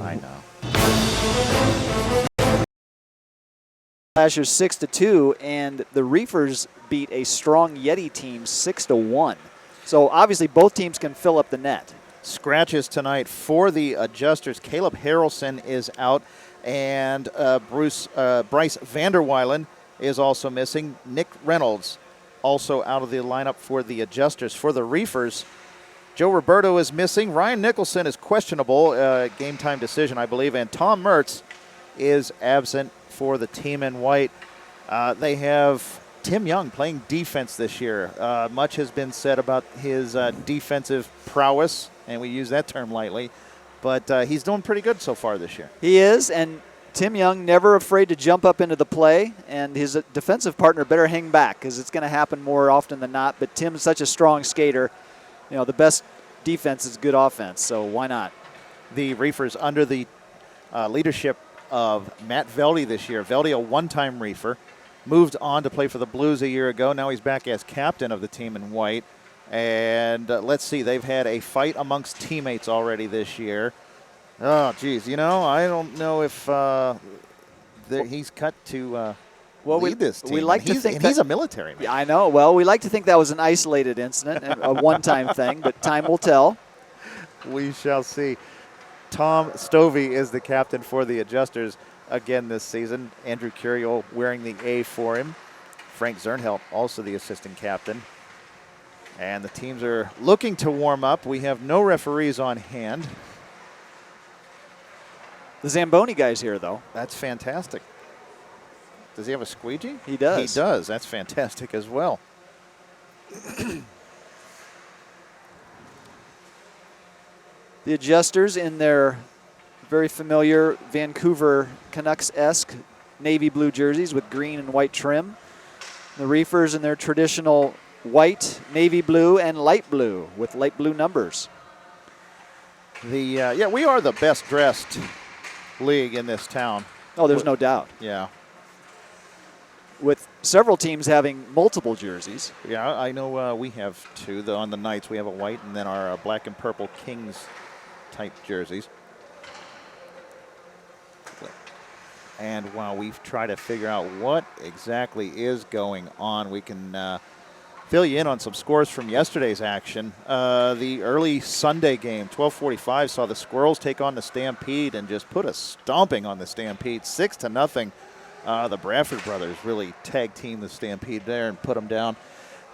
I know. Slashers 6-2, and the Reefers beat a strong Yeti team 6-1. So obviously both teams can fill up the net. Scratches tonight for the Adjusters. Caleb Harrelson is out, and Bryce Vanderweilen is also missing. Nick Reynolds also out of the lineup for the Adjusters. For the Reefers, Joe Roberto is missing. Ryan Nicholson is questionable, game time decision, I believe, and Tom Mertz is absent for the team in white. They have Tim Young playing defense this year. Much has been said about his defensive prowess, and we use that term lightly, but he's doing pretty good so far this year. He is, and Tim Young never afraid to jump up into the play, and his defensive partner better hang back because it's going to happen more often than not, but Tim's such a strong skater. You know, the best defense is good offense, so why not? The Reefers under the leadership of Matt Velde this year. Velde, a one-time Reefer, moved on to play for the Blues a year ago. Now he's back as captain of the team in white. And let's see, they've had a fight amongst teammates already this year. Oh, geez, you know, I don't know if he's cut to lead this team. We like to think he's a military man. Yeah, I know. Well, we like to think that was an isolated incident, a one-time thing, but time will tell. We shall see. Tom Stovey is the captain for the Adjusters again this season. Andrew Curiel wearing the A for him. Frank Zernhelt also the assistant captain. And the teams are looking to warm up. We have no referees on hand. The Zamboni guy's here, though. That's fantastic. Does he have a squeegee? He does. He does. That's fantastic as well. The Adjusters in their very familiar Vancouver Canucks-esque navy blue jerseys with green and white trim. The Reefers in their traditional white, navy blue, and light blue with light blue numbers. We are the best dressed league in this town. Oh, there's no doubt. Yeah. With several teams having multiple jerseys. Yeah, I know we have two. On the Knights, we have a white, and then our black and purple Kings type jerseys. And while we try to figure out what exactly is going on, we can fill you in on some scores from yesterday's action. The early Sunday game, 12:45, saw the Squirrels take on the Stampede and just put a stomping on the Stampede, 6-0. The Bradford brothers really tag team the Stampede there and put them down.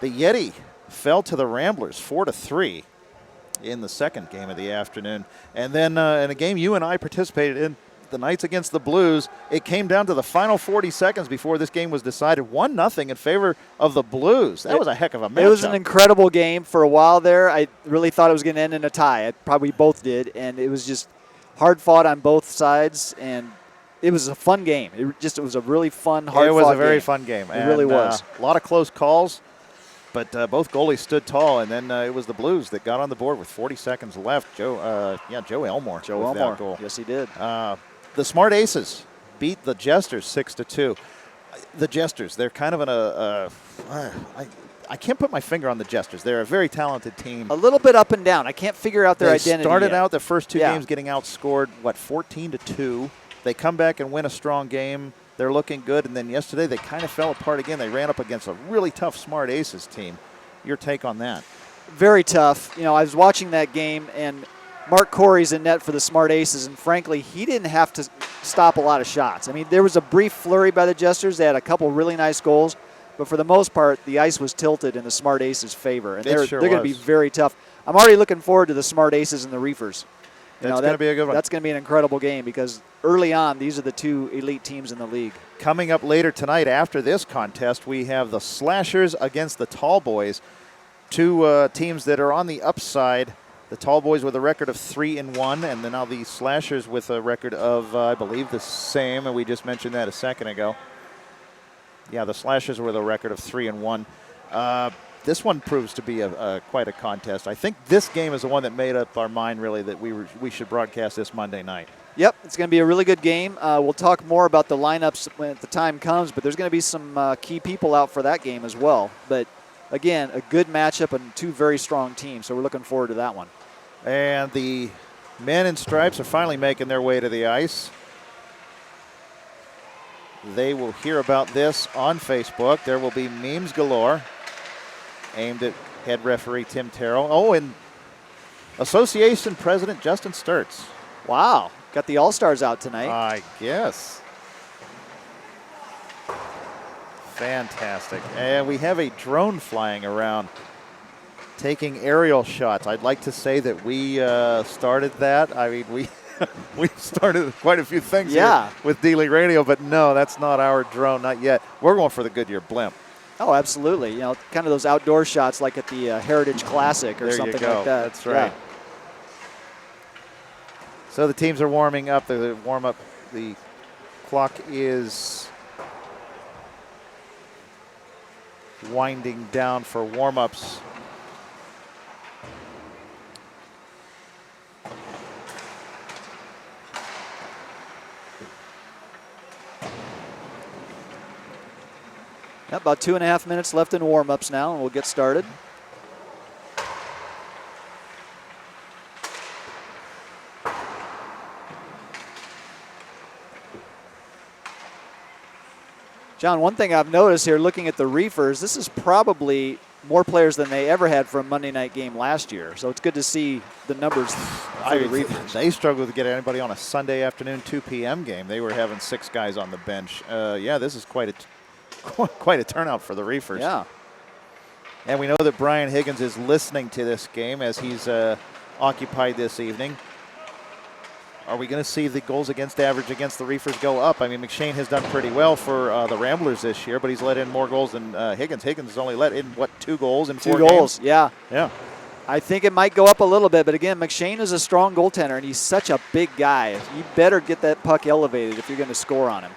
The Yeti fell to the Ramblers 4-3 in the second game of the afternoon. And then in a game you and I participated in, the Knights against the Blues, it came down to the final 40 seconds before this game was decided. 1-0 in favor of the Blues. That was a heck of a matchup. It was an incredible game for a while there. I really thought it was going to end in a tie. It probably both did, and it was just hard fought on both sides, and it was a fun game. It was a really fun, hard-fought game. It was a very fun game. It really was. A lot of close calls, but both goalies stood tall, and then it was the Blues that got on the board with 40 seconds left. Joe Elmore. Joe Elmore. That goal. Yes, he did. The Smart Aces beat the Jesters 6-2. The Jesters, they're kind of I can't put my finger on the Jesters. They're a very talented team. A little bit up and down. I can't figure out their identity. They started yet. out the first two games getting outscored, 14-2. They come back and win a strong game. They're looking good. And then yesterday they kind of fell apart again. They ran up against a really tough Smart Aces team. Your take on that? Very tough. You know, I was watching that game, and Mark Corey's in net for the Smart Aces, and frankly, he didn't have to stop a lot of shots. I mean, there was a brief flurry by the Jesters. They had a couple really nice goals, but for the most part, the ice was tilted in the Smart Aces' favor, and they're going to be very tough. I'm already looking forward to the Smart Aces and the Reefers. That's going to be a good one. That's going to be an incredible game because early on, these are the two elite teams in the league. Coming up later tonight after this contest, we have the Slashers against the Tall Boys, two teams that are on the upside. The Tall Boys with a record of 3-1, and then now the Slashers with a record of, I believe, the same, and we just mentioned that a second ago. Yeah, the Slashers with a record of 3-1. This one proves to be quite a contest. I think this game is the one that made up our mind, really, that we should broadcast this Monday night. Yep, it's going to be a really good game. We'll talk more about the lineups when the time comes, but there's going to be some key people out for that game as well. But, again, a good matchup and two very strong teams, so we're looking forward to that one. And the Men in stripes are finally making their way to the ice. They will hear about this on Facebook. There will be memes galore aimed at head referee Tim Terrell. Oh, and Association President Justin Sturts. Wow, got the All-Stars out tonight. I guess. Fantastic. And we have a drone flying around taking aerial shots. I'd like to say that we started that. I mean, we started quite a few things here with D-League Radio, but no, that's not our drone, not yet. We're going for the Goodyear blimp. Oh, absolutely. You know, kind of those outdoor shots like at the Heritage Classic or something like that. That's right. Yeah. So the teams are warming up. The warm-up, the clock is winding down for warm-ups. Yep, about 2.5 minutes left in warm-ups now, and we'll get started. John, one thing I've noticed here looking at the Reefers, this is probably more players than they ever had for a Monday night game last year. So it's good to see the numbers for the Reefers. They struggled to get anybody on a Sunday afternoon 2 p.m. game. They were having 6 guys on the bench. Yeah, this is quite a turnout for the Reefers. Yeah. And we know that Brian Higgins is listening to this game as he's occupied this evening. Are we going to see the goals against average against the Reefers go up? I mean, McShane has done pretty well for the Ramblers this year, but he's let in more goals than Higgins. Higgins has only let in, 2 goals in 4 games? 2 goals, yeah. Yeah. I think it might go up a little bit, but again, McShane is a strong goaltender, and he's such a big guy. You better get that puck elevated if you're going to score on him.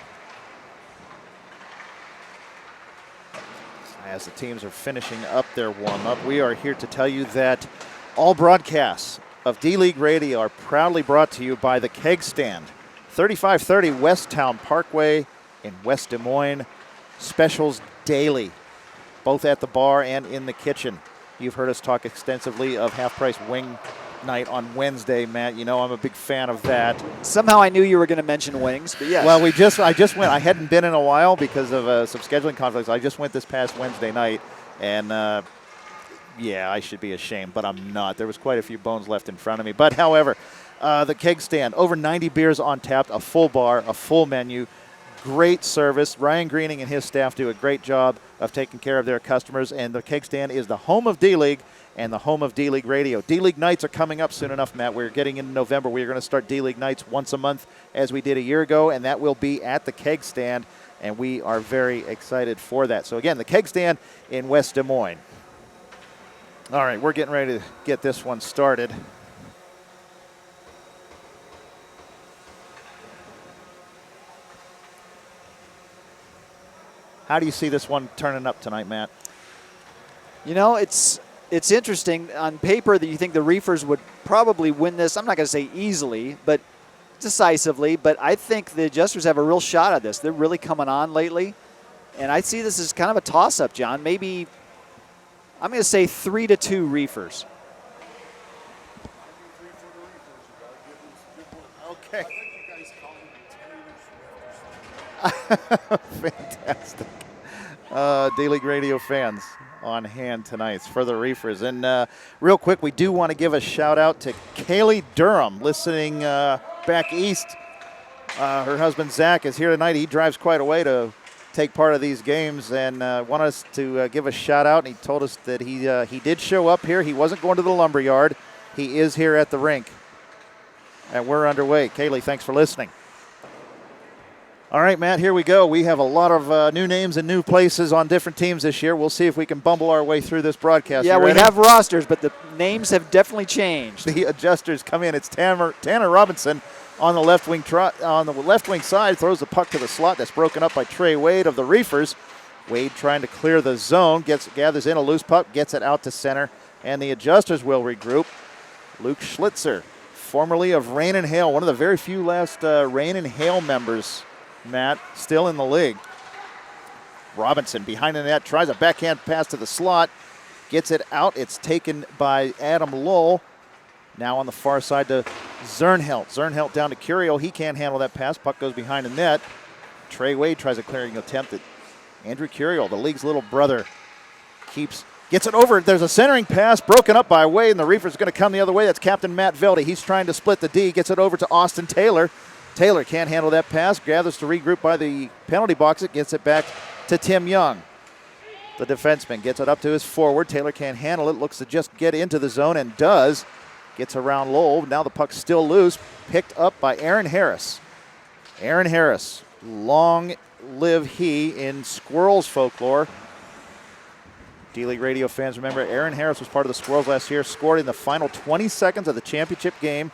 As the teams are finishing up their warm-up, we are here to tell you that all broadcasts of D-League Radio are proudly brought to you by the Keg Stand, 3530 West Town Parkway in West Des Moines. Specials daily, both at the bar and in the kitchen. You've heard us talk extensively of half-price wing night on Wednesday, Matt. You know I'm a big fan of that. Somehow I knew you were going to mention wings, but yes. Well, I just went. I hadn't been in a while because of some scheduling conflicts. I just went this past Wednesday night, and yeah, I should be ashamed, but I'm not. There was quite a few bones left in front of me. But however, the Keg Stand, over 90 beers on tap, a full bar, a full menu, great service. Ryan Greening and his staff do a great job of taking care of their customers, and the Keg Stand is the home of D-League and the home of D-League Radio. D-League nights are coming up soon enough, Matt. We're getting into November. We're going to start D-League nights once a month as we did a year ago, and that will be at the Keg Stand, and we are very excited for that. So again, the Keg Stand in West Des Moines. All right, we're getting ready to get this one started. How do you see this one turning up tonight, Matt? You know, it's interesting. On paper, that you think the Reefers would probably win this. I'm not going to say easily, but decisively. But I think the Adjusters have a real shot at this. They're really coming on lately. And I see this as kind of a toss-up, John. Maybe, I'm going to say 3-2 Reefers. Okay. Fantastic. D-League Radio fans on hand tonight for the Reefers. And real quick, we do want to give a shout-out to Kaylee Durham, listening back east. Her husband, Zach, is here tonight. He drives quite a way to take part of these games, and want us to give a shout-out. And he told us that he did show up here. He wasn't going to the lumberyard. He is here at the rink. And we're underway. Kaylee, thanks for listening. All right, Matt, here we go. We have a lot of new names and new places on different teams this year. We'll see if we can bumble our way through this broadcast. Yeah, we have rosters, but the names have definitely changed. The Adjusters come in. It's Tanner Robinson on the left wing side, throws the puck to the slot. That's broken up by Trey Wade of the Reefers. Wade trying to clear the zone, gathers in a loose puck, gets it out to center, and the Adjusters will regroup. Luke Schlitzer, formerly of Rain and Hail, one of the very few last Rain and Hail members, Matt, still in the league. Robinson behind the net, tries a backhand pass to the slot, gets it out. It's taken by Adam Lowell. Now on the far side to Zernhelt down to Curiel. He can't handle that pass. Puck goes behind the net. Trey Wade tries a clearing attempt at Andrew Curiel, the league's little brother. Gets it over. There's a centering pass broken up by Wade, and the Reefers are going to come the other way. That's Captain Matt Velde. He's trying to split the D. Gets it over to Austin Taylor. Taylor can't handle that pass. Gathers to regroup by the penalty box. It gets it back to Tim Young. The defenseman gets it up to his forward. Taylor can't handle it. Looks to just get into the zone and does. Gets around Lowell. Now the puck's still loose. Picked up by Aaron Harris. Aaron Harris. Long live he in Squirrels folklore. D-League radio fans remember Aaron Harris was part of the Squirrels last year, scored in the final 20 seconds of the championship game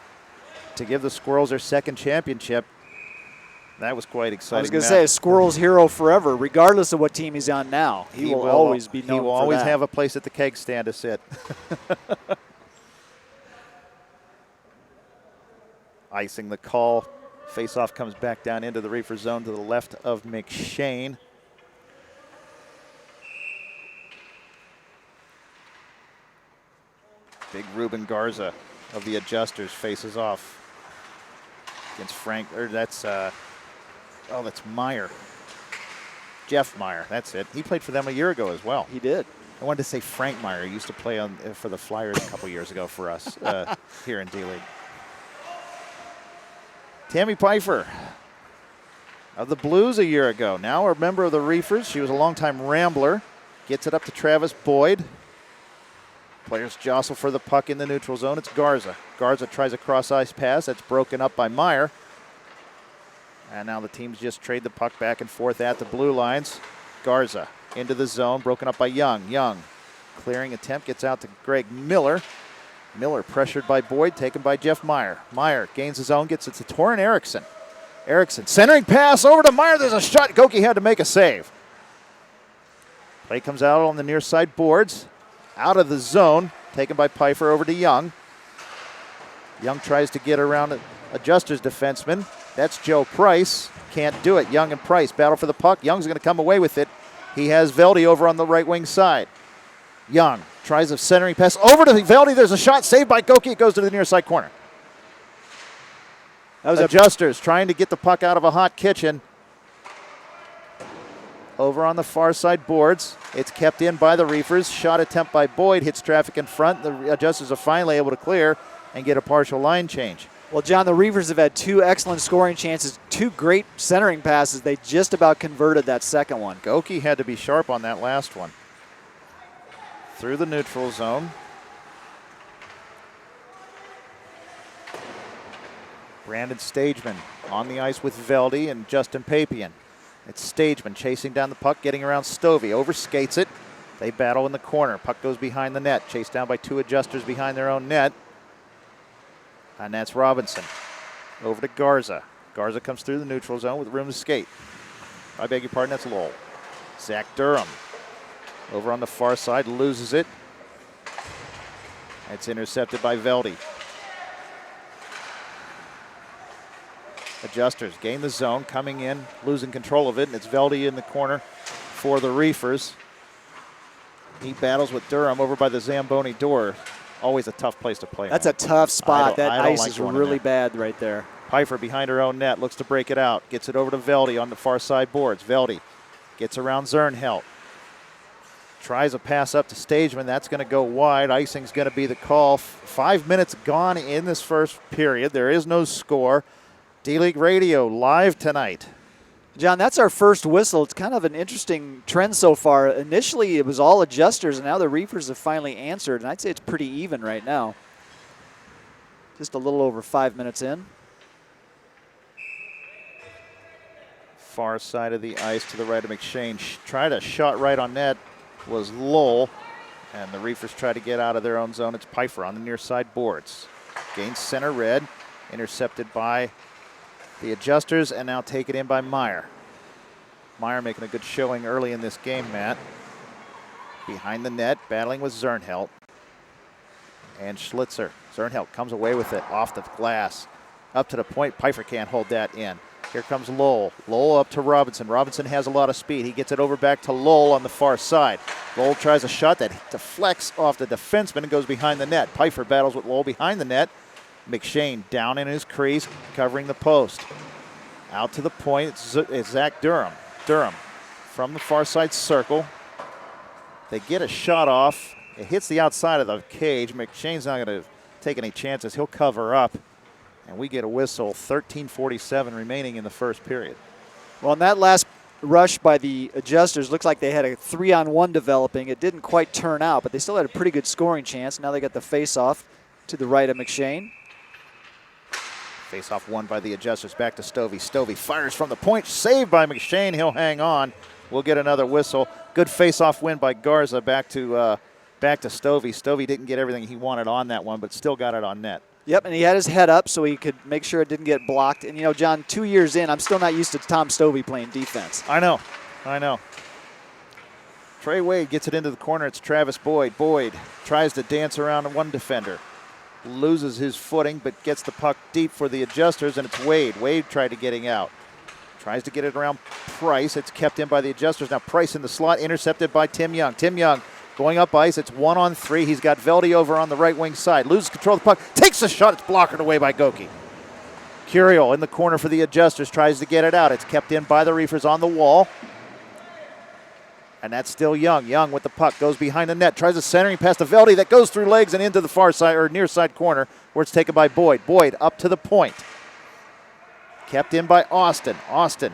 to give the Squirrels their second championship. That was quite exciting. I was going to say, a Squirrels hero forever, regardless of what team he's on now. He will always be known for that. He will always have a place at the keg stand to sit. Icing the call. Faceoff comes back down into the Reefer zone to the left of McShane. Big Ruben Garza of the Adjusters faces off against Frank, or that's Meyer. Jeff Meyer, that's it. He played for them a year ago as well. He did. I wanted to say Frank Meyer. He used to play for the Flyers a couple years ago for us here in D-League. Tammy Pfeiffer of the Blues a year ago. Now a member of the Reefers. She was a longtime Rambler. Gets it up to Travis Boyd. Players jostle for the puck in the neutral zone. It's Garza. Garza tries a cross-ice pass. That's broken up by Meyer. And now the teams just trade the puck back and forth at the blue lines. Garza into the zone, broken up by Young. Young, clearing attempt, gets out to Greg Miller. Miller pressured by Boyd, taken by Jeff Meyer. Meyer gains his own, gets it to Torin Erickson. Erickson, centering pass over to Meyer. There's a shot. Goki had to make a save. Play comes out on the near side boards. Out of the zone, taken by Pfeiffer over to Young. Young tries to get around an Adjusters defenseman. That's Joe Price. Can't do it. Young and Price battle for the puck. Young's going to come away with it. He has Velde over on the right wing side. Young tries a centering pass over to Velde. There's a shot saved by Goki. It goes to the near side corner. That was Adjusters trying to get the puck out of a hot kitchen. Over on the far side boards. It's kept in by the Reefers. Shot attempt by Boyd. Hits traffic in front. The Adjusters are finally able to clear and get a partial line change. Well, John, the Reefers have had two excellent scoring chances, two great centering passes. They just about converted that second one. Goki had to be sharp on that last one. Through the neutral zone. Brandon Stageman on the ice with Velde and Justin Papian. It's Stageman chasing down the puck, getting around Stovey. Overskates it. They battle in the corner. Puck goes behind the net. Chased down by two Adjusters behind their own net. And that's Robinson. Over to Garza. Garza comes through the neutral zone with room to skate. I beg your pardon, that's Lowell. Zach Durham. Over on the far side, loses it. It's intercepted by Velde. Adjusters gain the zone, coming in, losing control of it, and it's Velde in the corner for the Reefers. He battles with Durham over by the Zamboni door. Always a tough place to play. That's a tough spot. That ice like is really bad right there. Pfeiffer behind her own net, looks to break it out. Gets it over to Velde on the far side boards. Velde gets around Zernhelt. Tries a pass up to Stageman. That's going to go wide. Icing's going to be the call. 5 minutes gone in this first period. There is no score. D-League Radio live tonight. John, that's our first whistle. It's kind of an interesting trend so far. Initially, it was all Adjusters, and now the Reefers have finally answered, and I'd say it's pretty even right now. Just a little over 5 minutes in. Far side of the ice to the right of McShane. Tried a shot right on net was Lowell, and the Reefers try to get out of their own zone. It's Pfeiffer on the near side boards. Gains center red, intercepted by the Adjusters, and now taken in by Meyer. Meyer making a good showing early in this game, Matt. Behind the net, battling with Zernhelt. And Schlitzer. Zernhelt comes away with it off the glass. Up to the point, Pfeiffer can't hold that in. Here comes Lowell. Lowell up to Robinson. Robinson has a lot of speed. He gets it over back to Lowell on the far side. Lowell tries a shot that deflects off the defenseman and goes behind the net. Pfeiffer battles with Lowell behind the net. McShane down in his crease, covering the post. Out to the point, it's Zach Durham. Durham from the far side circle. They get a shot off. It hits the outside of the cage. McShane's not going to take any chances. He'll cover up, and we get a whistle. 13:47 remaining in the first period. Well, in that last rush by the Adjusters, looks like they had a 3-on-1 developing. It didn't quite turn out, but they still had a pretty good scoring chance. Now they got the face-off to the right of McShane. Face-off won by the Adjusters. Back to Stovey. Stovey fires from the point. Saved by McShane. He'll hang on. We'll get another whistle. Good face-off win by Garza. Back to Stovey. Stovey didn't get everything he wanted on that one, but still got it on net. Yep, and he had his head up so he could make sure it didn't get blocked. And, you know, John, 2 years in, I'm still not used to Tom Stovey playing defense. I know. Trey Wade gets it into the corner. It's Travis Boyd. Boyd tries to dance around one defender. Loses his footing, but gets the puck deep for the Adjusters, and it's Wade. Wade tried to getting out. Tries to get it around Price. It's kept in by the Adjusters. Now Price in the slot, intercepted by Tim Young. Tim Young going up ice. It's 1-on-3. He's got Velde over on the right wing side. Loses control of the puck. Takes a shot. It's blocked away by Goki. Curiel in the corner for the Adjusters. Tries to get it out. It's kept in by the Reefers on the wall. And that's still Young. Young with the puck. Goes behind the net. Tries a centering pass to Velde that goes through legs and into the far side or near side corner where it's taken by Boyd. Boyd up to the point. Kept in by Austin. Austin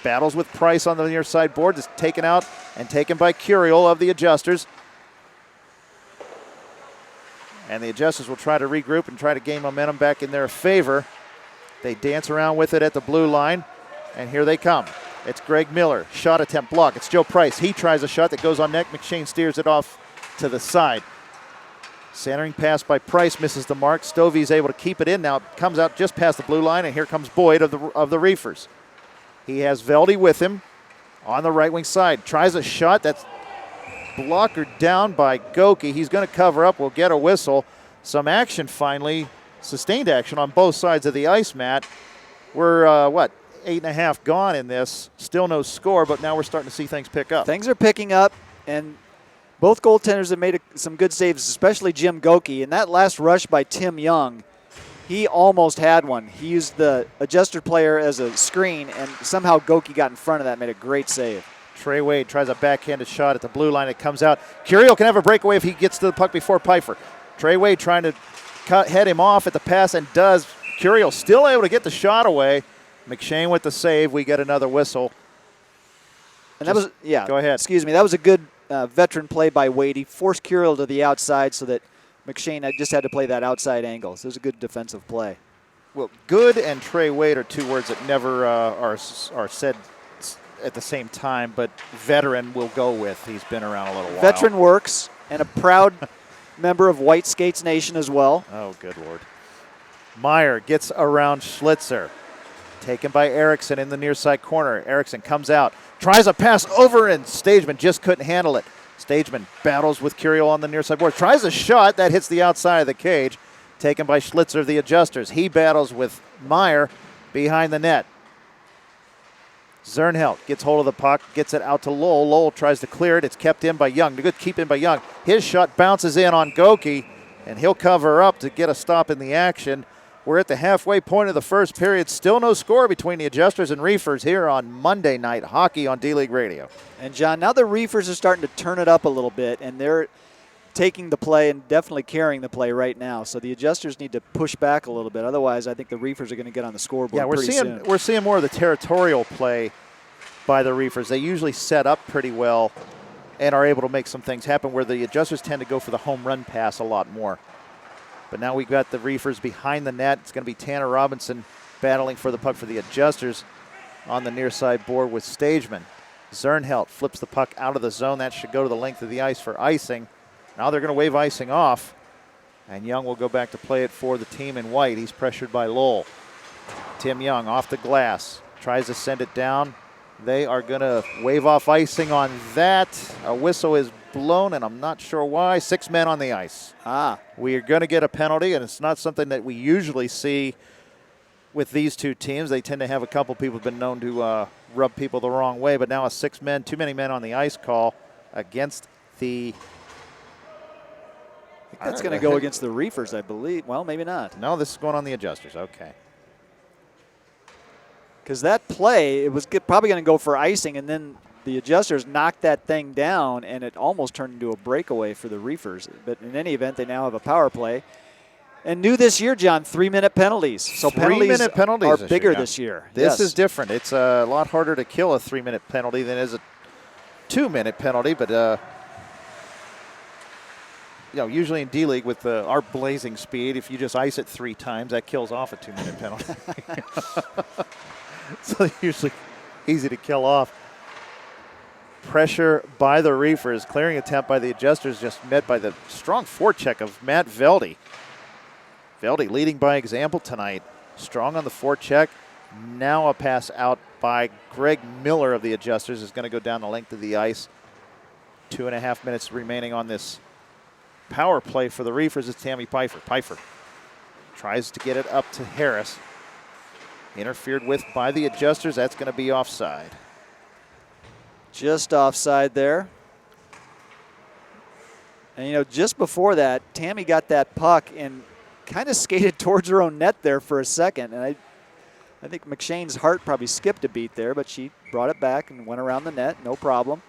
battles with Price on the near side board. Is taken out and taken by Curiel of the Adjusters. And the Adjusters will try to regroup and try to gain momentum back in their favor. They dance around with it at the blue line, and here they come. It's Greg Miller. Shot attempt block. It's Joe Price. He tries a shot that goes on net. McShane steers it off to the side. Centering pass by Price misses the mark. Stovey's able to keep it in now. It comes out just past the blue line, and here comes Boyd of the Reefers. He has Velde with him on the right wing side. Tries a shot that's blockered down by Goki. He's going to cover up. We'll get a whistle. Some action finally. Sustained action on both sides of the ice mat. We're, 8.5 gone in this. Still no score, but now we're starting to see things pick up. Things are picking up, and both goaltenders have made some good saves, especially Jim Goki. And that last rush by Tim Young, he almost had one. He used the Adjuster player as a screen, and somehow Goki got in front of that, made a great save. Trey Wade tries a backhanded shot at the blue line. It comes out. Curiel can have a breakaway if he gets to the puck before Pfeiffer. Trey Wade trying to head him off at the pass and does. Curiel still able to get the shot away. McShane with the save. We get another whistle. And that was, Go ahead. Excuse me. That was a good veteran play by Wade. He forced Curiel to the outside so that McShane just had to play that outside angle. So it was a good defensive play. Well, good and Trey Wade are two words that never are said at the same time, but veteran we'll go with. He's been around a little while. Veteran works, and a proud member of White Skates Nation as well. Oh, good Lord. Meyer gets around Schlitzer. Taken by Erickson in the near side corner. Erickson comes out, tries a pass over, and Stageman just couldn't handle it. Stageman battles with Curiel on the near side board. Tries a shot that hits the outside of the cage. Taken by Schlitzer of the Adjusters. He battles with Meyer behind the net. Zernhelt gets hold of the puck, gets it out to Lowell. Lowell tries to clear it. It's kept in by Young. Good keep in by Young. His shot bounces in on Goki, and he'll cover up to get a stop in the action. We're at the halfway point of the first period. Still no score between the Adjusters and Reefers here on Monday Night Hockey on D-League Radio. And, John, now the Reefers are starting to turn it up a little bit, and they're taking the play and definitely carrying the play right now. So the Adjusters need to push back a little bit. Otherwise, I think the Reefers are going to get on the scoreboard pretty soon. We're seeing more of the territorial play by the Reefers. They usually set up pretty well and are able to make some things happen, where the Adjusters tend to go for the home run pass a lot more. But now we've got the Reefers behind the net. It's going to be Tanner Robinson battling for the puck for the Adjusters on the near side board with Stageman. Zernhelt flips the puck out of the zone. That should go to the length of the ice for icing. Now they're going to wave icing off, and Young will go back to play it for the team in white. He's pressured by Lowell. Tim Young off the glass, tries to send it down. They are going to wave off icing on that. A whistle is blown, and I'm not sure why. 6 men on the ice. We are going to get a penalty, and it's not something that we usually see with these two teams. They tend to have a couple people who've been known to rub people the wrong way, but now a 6 men, too many men on the ice call against the That's going to go against the Reefers, I believe. Well, maybe not. No, this is going on the Adjusters. Okay. Because that play, it was probably going to go for icing, and then the Adjusters knocked that thing down, and it almost turned into a breakaway for the Reefers. But in any event, they now have a power play. And new this year, John, 3-minute penalties. So penalties are bigger this year. This is different. It's a lot harder to kill a 3-minute penalty than is a 2-minute penalty. But usually in D-League with our blazing speed, if you just ice it 3 times, that kills off a 2-minute penalty. So usually easy to kill off. Pressure by the Reefers. Clearing attempt by the Adjusters just met by the strong forecheck of Matt Velde. Velde leading by example tonight. Strong on the forecheck. Now a pass out by Greg Miller of the Adjusters is going to go down the length of the ice. 2.5 minutes remaining on this power play for the Reefers. It's Tammy Pfeiffer. Pfeiffer tries to get it up to Harris. Interfered with by the Adjusters. That's going to be offside. Just offside there. And, just before that, Tammy got that puck and kind of skated towards her own net there for a second. And I think McShane's heart probably skipped a beat there, but she brought it back and went around the net. No problem.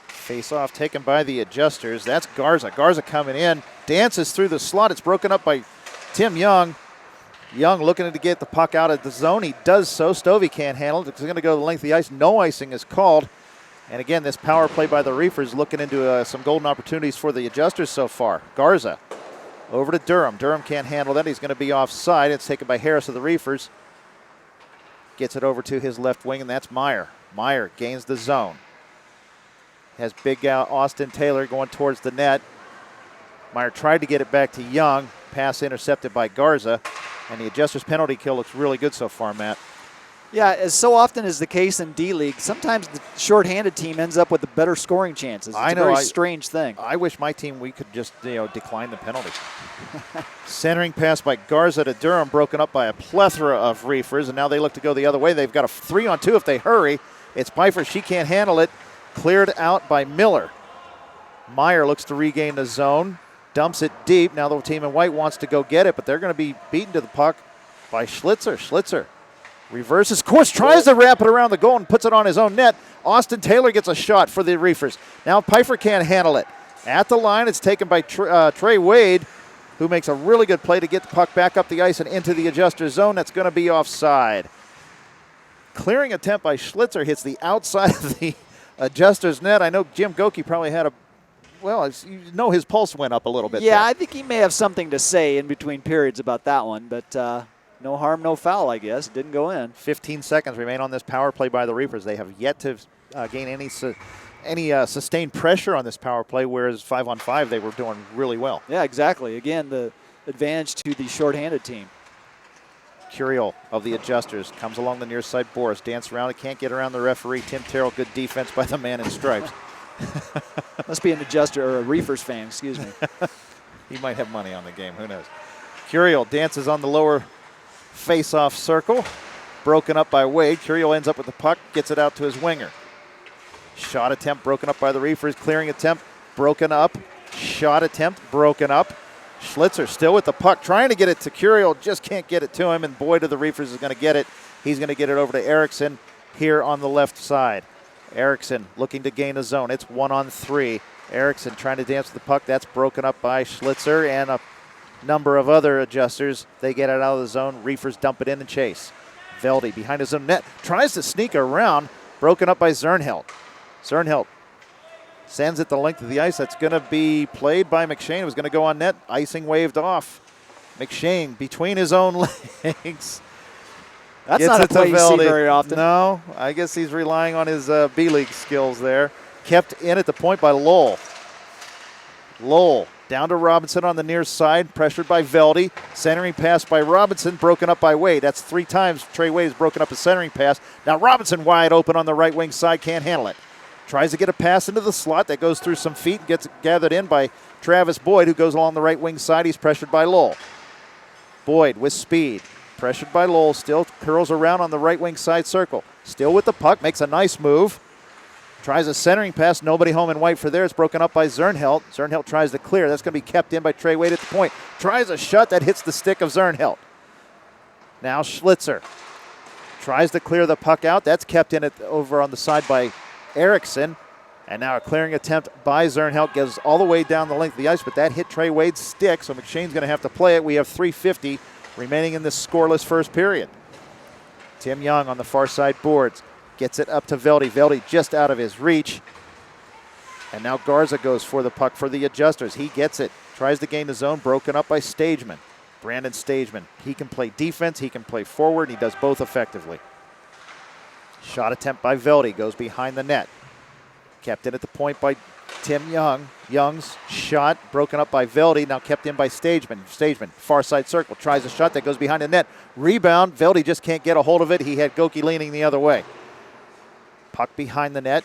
Face-off taken by the Adjusters. That's Garza. Garza coming in. Dances through the slot. It's broken up by Tim Young. Young looking to get the puck out of the zone. He does so. Stovey can't handle it. It's going to go the length of the ice. No icing is called. And again, this power play by the Reefers looking into some golden opportunities for the Adjusters so far. Garza over to Durham. Durham can't handle that. He's going to be offside. It's taken by Harris of the Reefers. Gets it over to his left wing, and that's Meyer. Meyer gains the zone. Has big Austin Taylor going towards the net. Meyer tried to get it back to Young. Pass intercepted by Garza. And the Adjusters' penalty kill looks really good so far, Matt. Yeah, as so often is the case in D-League, sometimes the shorthanded team ends up with the better scoring chances. It's a very strange thing. I wish my team, we could just decline the penalty. Centering pass by Garza to Durham, broken up by a plethora of Reefers, and now they look to go the other way. They've got a 3-on-2 if they hurry. It's Pfeiffer. She can't handle it. Cleared out by Miller. Meyer looks to regain the zone. Dumps it deep. Now the team in white wants to go get it, but they're going to be beaten to the puck by Schlitzer. Schlitzer reverses course, tries to wrap it around the goal and puts it on his own net. Austin Taylor gets a shot for the Reefers. Now Pfeiffer can't handle it. At the line, it's taken by Trey Wade, who makes a really good play to get the puck back up the ice and into the Adjuster zone. That's going to be offside. Clearing attempt by Schlitzer hits the outside of the Adjuster's net. I know Jim Goki probably had his pulse went up a little bit. Yeah, there. I think he may have something to say in between periods about that one, but no harm, no foul, I guess. It didn't go in. 15 seconds remain on this power play by the Reefers. They have yet to gain any sustained pressure on this power play, whereas 5-on-5 they were doing really well. Yeah, exactly. Again, the advantage to the shorthanded team. Curiel of the Adjusters comes along the near side. Boris dance around it, can't get around the referee. Tim Terrell, good defense by the man in stripes. Must be an Adjuster or a Reefers fan, excuse me. He might have money on the game, who knows. Curiel dances on the lower face-off circle. Broken up by Wade. Curiel ends up with the puck, gets it out to his winger. Shot attempt broken up by the Reefers. Clearing attempt broken up. Shot attempt broken up. Schlitzer still with the puck, trying to get it to Curiel, just can't get it to him, and Boyd of the Reefers is going to get it. He's going to get it over to Erickson here on the left side. Erickson looking to gain a zone. It's 1-on-3. Erickson trying to dance with the puck. That's broken up by Schlitzer and a number of other Adjusters. They get it out of the zone. Reefers dump it in and chase. Velde behind his own net. Tries to sneak around. Broken up by Zernhelt. Zernhelt sends it the length of the ice. That's going to be played by McShane. It was going to go on net. Icing waved off. McShane between his own legs. That's not a play you see very often. No, I guess he's relying on his B-League skills there. Kept in at the point by Lowell. Lowell down to Robinson on the near side, pressured by Velde. Centering pass by Robinson, broken up by Wade. That's 3 times Trey Wade has broken up a centering pass. Now Robinson wide open on the right wing side, can't handle it. Tries to get a pass into the slot that goes through some feet and gets gathered in by Travis Boyd, who goes along the right wing side. He's pressured by Lowell. Boyd with speed, pressured by Lowell, still curls around on the right wing side circle. Still with the puck, makes a nice move. Tries a centering pass, nobody home in white for there. It's broken up by Zernhelt. Zernhelt tries to clear. That's going to be kept in by Trey Wade at the point. Tries a shot that hits the stick of Zernhelt. Now Schlitzer tries to clear the puck out. That's kept in over on the side by Erickson. And now a clearing attempt by Zernhelt goes all the way down the length of the ice, but that hit Trey Wade's stick, so McShane's going to have to play it. We have 3:50 remaining in this scoreless first period. Tim Young on the far side boards. Gets it up to Velde. Velde just out of his reach. And now Garza goes for the puck for the Adjusters. He gets it. Tries to gain the zone. Broken up by Stageman. Brandon Stageman. He can play defense. He can play forward. He does both effectively. Shot attempt by Velde. Goes behind the net. Kept in at the point by Tim Young. Young's shot broken up by Velde. Now kept in by Stageman. Stageman, far side circle. Tries a shot that goes behind the net. Rebound. Velde just can't get a hold of it. He had Goki leaning the other way. Puck behind the net.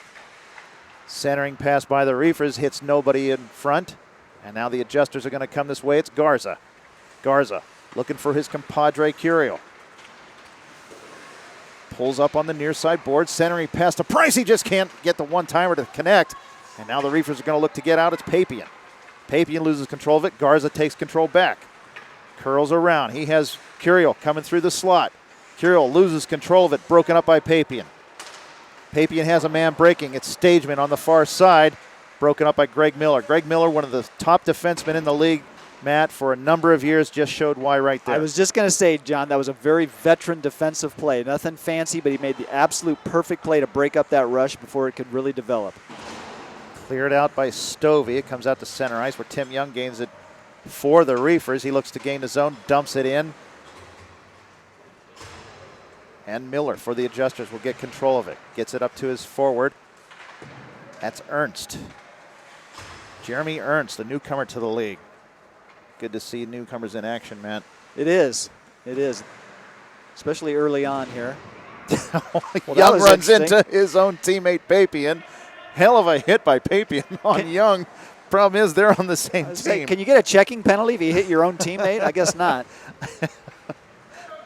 Centering pass by the Reefers hits nobody in front. And now the Adjusters are going to come this way. It's Garza. Garza looking for his compadre Curiel. Pulls up on the near side board. Centering pass to Price. He just can't get the one-timer to connect. And now the Reefers are going to look to get out. It's Papian. Papian loses control of it. Garza takes control back. Curls around. He has Curiel coming through the slot. Curiel loses control of it. Broken up by Papian. Papian has a man breaking. It's Stageman on the far side. Broken up by Greg Miller. Greg Miller, one of the top defensemen in the league, Matt, for a number of years, just showed why right there. I was just going to say, John, that was a very veteran defensive play. Nothing fancy, but he made the absolute perfect play to break up that rush before it could really develop. Cleared out by Stovey. It comes out to center ice where Tim Young gains it for the Reefers. He looks to gain the zone, dumps it in. And Miller for the Adjusters will get control of it. Gets it up to his forward. That's Ernst. Jeremy Ernst, the newcomer to the league. Good to see newcomers in action, Matt. It is. It is. Especially early on here. Well, Young runs into his own teammate Papian. Hell of a hit by Papian on Young. Problem is they're on the same team. Say, can you get a checking penalty if you hit your own teammate? I guess not.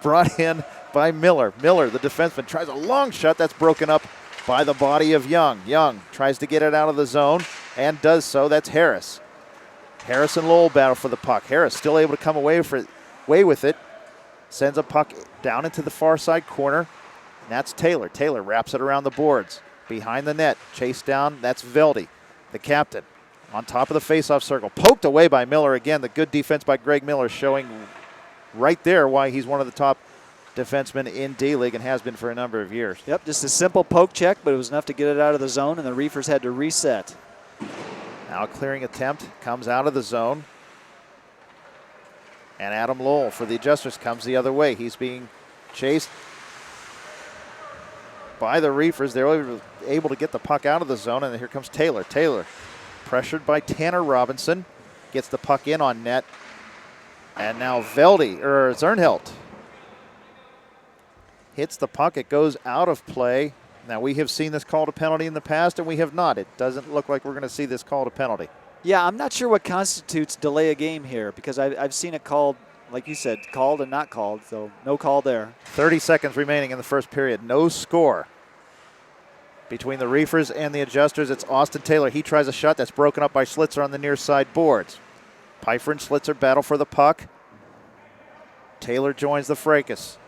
Brought in by Miller. Miller, the defenseman, tries a long shot that's broken up by the body of Young. Young tries to get it out of the zone and does so. That's Harris. Harris and Lowell battle for the puck. Harris still able to come away with it. Sends a puck down into the far side corner. And that's Taylor. Taylor wraps it around the boards. Behind the net. Chased down. That's Velde, the captain. On top of the faceoff circle. Poked away by Miller again. The good defense by Greg Miller showing right there why he's one of the top defenseman in D-League and has been for a number of years. Yep, just a simple poke check, but it was enough to get it out of the zone, and the Reefers had to reset. Now a clearing attempt comes out of the zone. And Adam Lowell for the Adjusters comes the other way. He's being chased by the Reefers. They're able to get the puck out of the zone, and here comes Taylor. Taylor pressured by Tanner Robinson. Gets the puck in on net. And now Zernhelt hits the puck. It goes out of play. Now, we have seen this called a penalty in the past, and we have not. It doesn't look like we're going to see this called a penalty. Yeah, I'm not sure what constitutes delay a game here because I've seen it called, like you said, called and not called, so no call there. 30 seconds remaining in the first period. No score between the Reefers and the Adjusters. It's Austin Taylor. He tries a shot that's broken up by Schlitzer on the near side boards. Pfeiffer and Schlitzer battle for the puck. Taylor joins the fracas.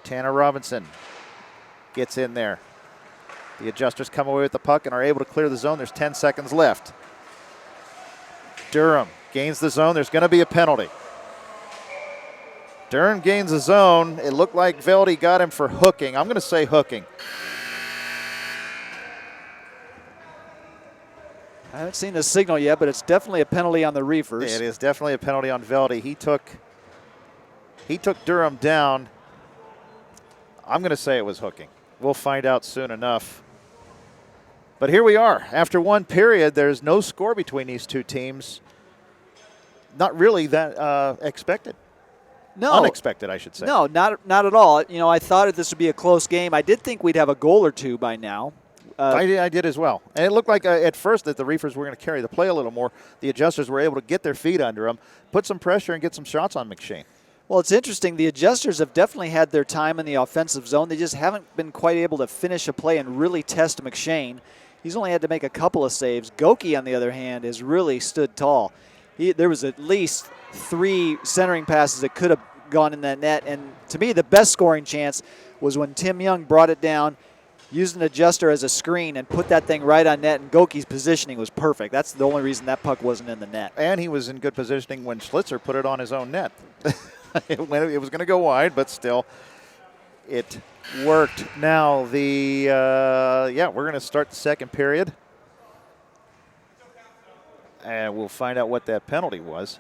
Tanner Robinson gets in there. The Adjusters come away with the puck and are able to clear the zone. There's 10 seconds left. Durham gains the zone. There's going to be a penalty. Durham gains the zone. It looked like Velde got him for hooking. I'm going to say hooking. I haven't seen the signal yet, but it's definitely a penalty on the Reefers. It is definitely a penalty on Velde. He took Durham down. I'm going to say it was hooking. We'll find out soon enough. But here we are. After one period, there's no score between these two teams. Not really that expected. No. Unexpected, I should say. No, not at all. You know, I thought this would be a close game. I did think we'd have a goal or two by now. I did as well. And it looked like at first that the Reefers were going to carry the play a little more. The Adjusters were able to get their feet under them, put some pressure, and get some shots on McShane. Well, it's interesting. The Adjusters have definitely had their time in the offensive zone. They just haven't been quite able to finish a play and really test McShane. He's only had to make a couple of saves. Goki, on the other hand, has really stood tall. There was at least 3 centering passes that could have gone in that net. And to me, the best scoring chance was when Tim Young brought it down, used an adjuster as a screen, and put that thing right on net. And Goki's positioning was perfect. That's the only reason that puck wasn't in the net. And he was in good positioning when Schlitzer put it on his own net. It was going to go wide, but still, it worked. Now we're going to start the second period, and we'll find out what that penalty was.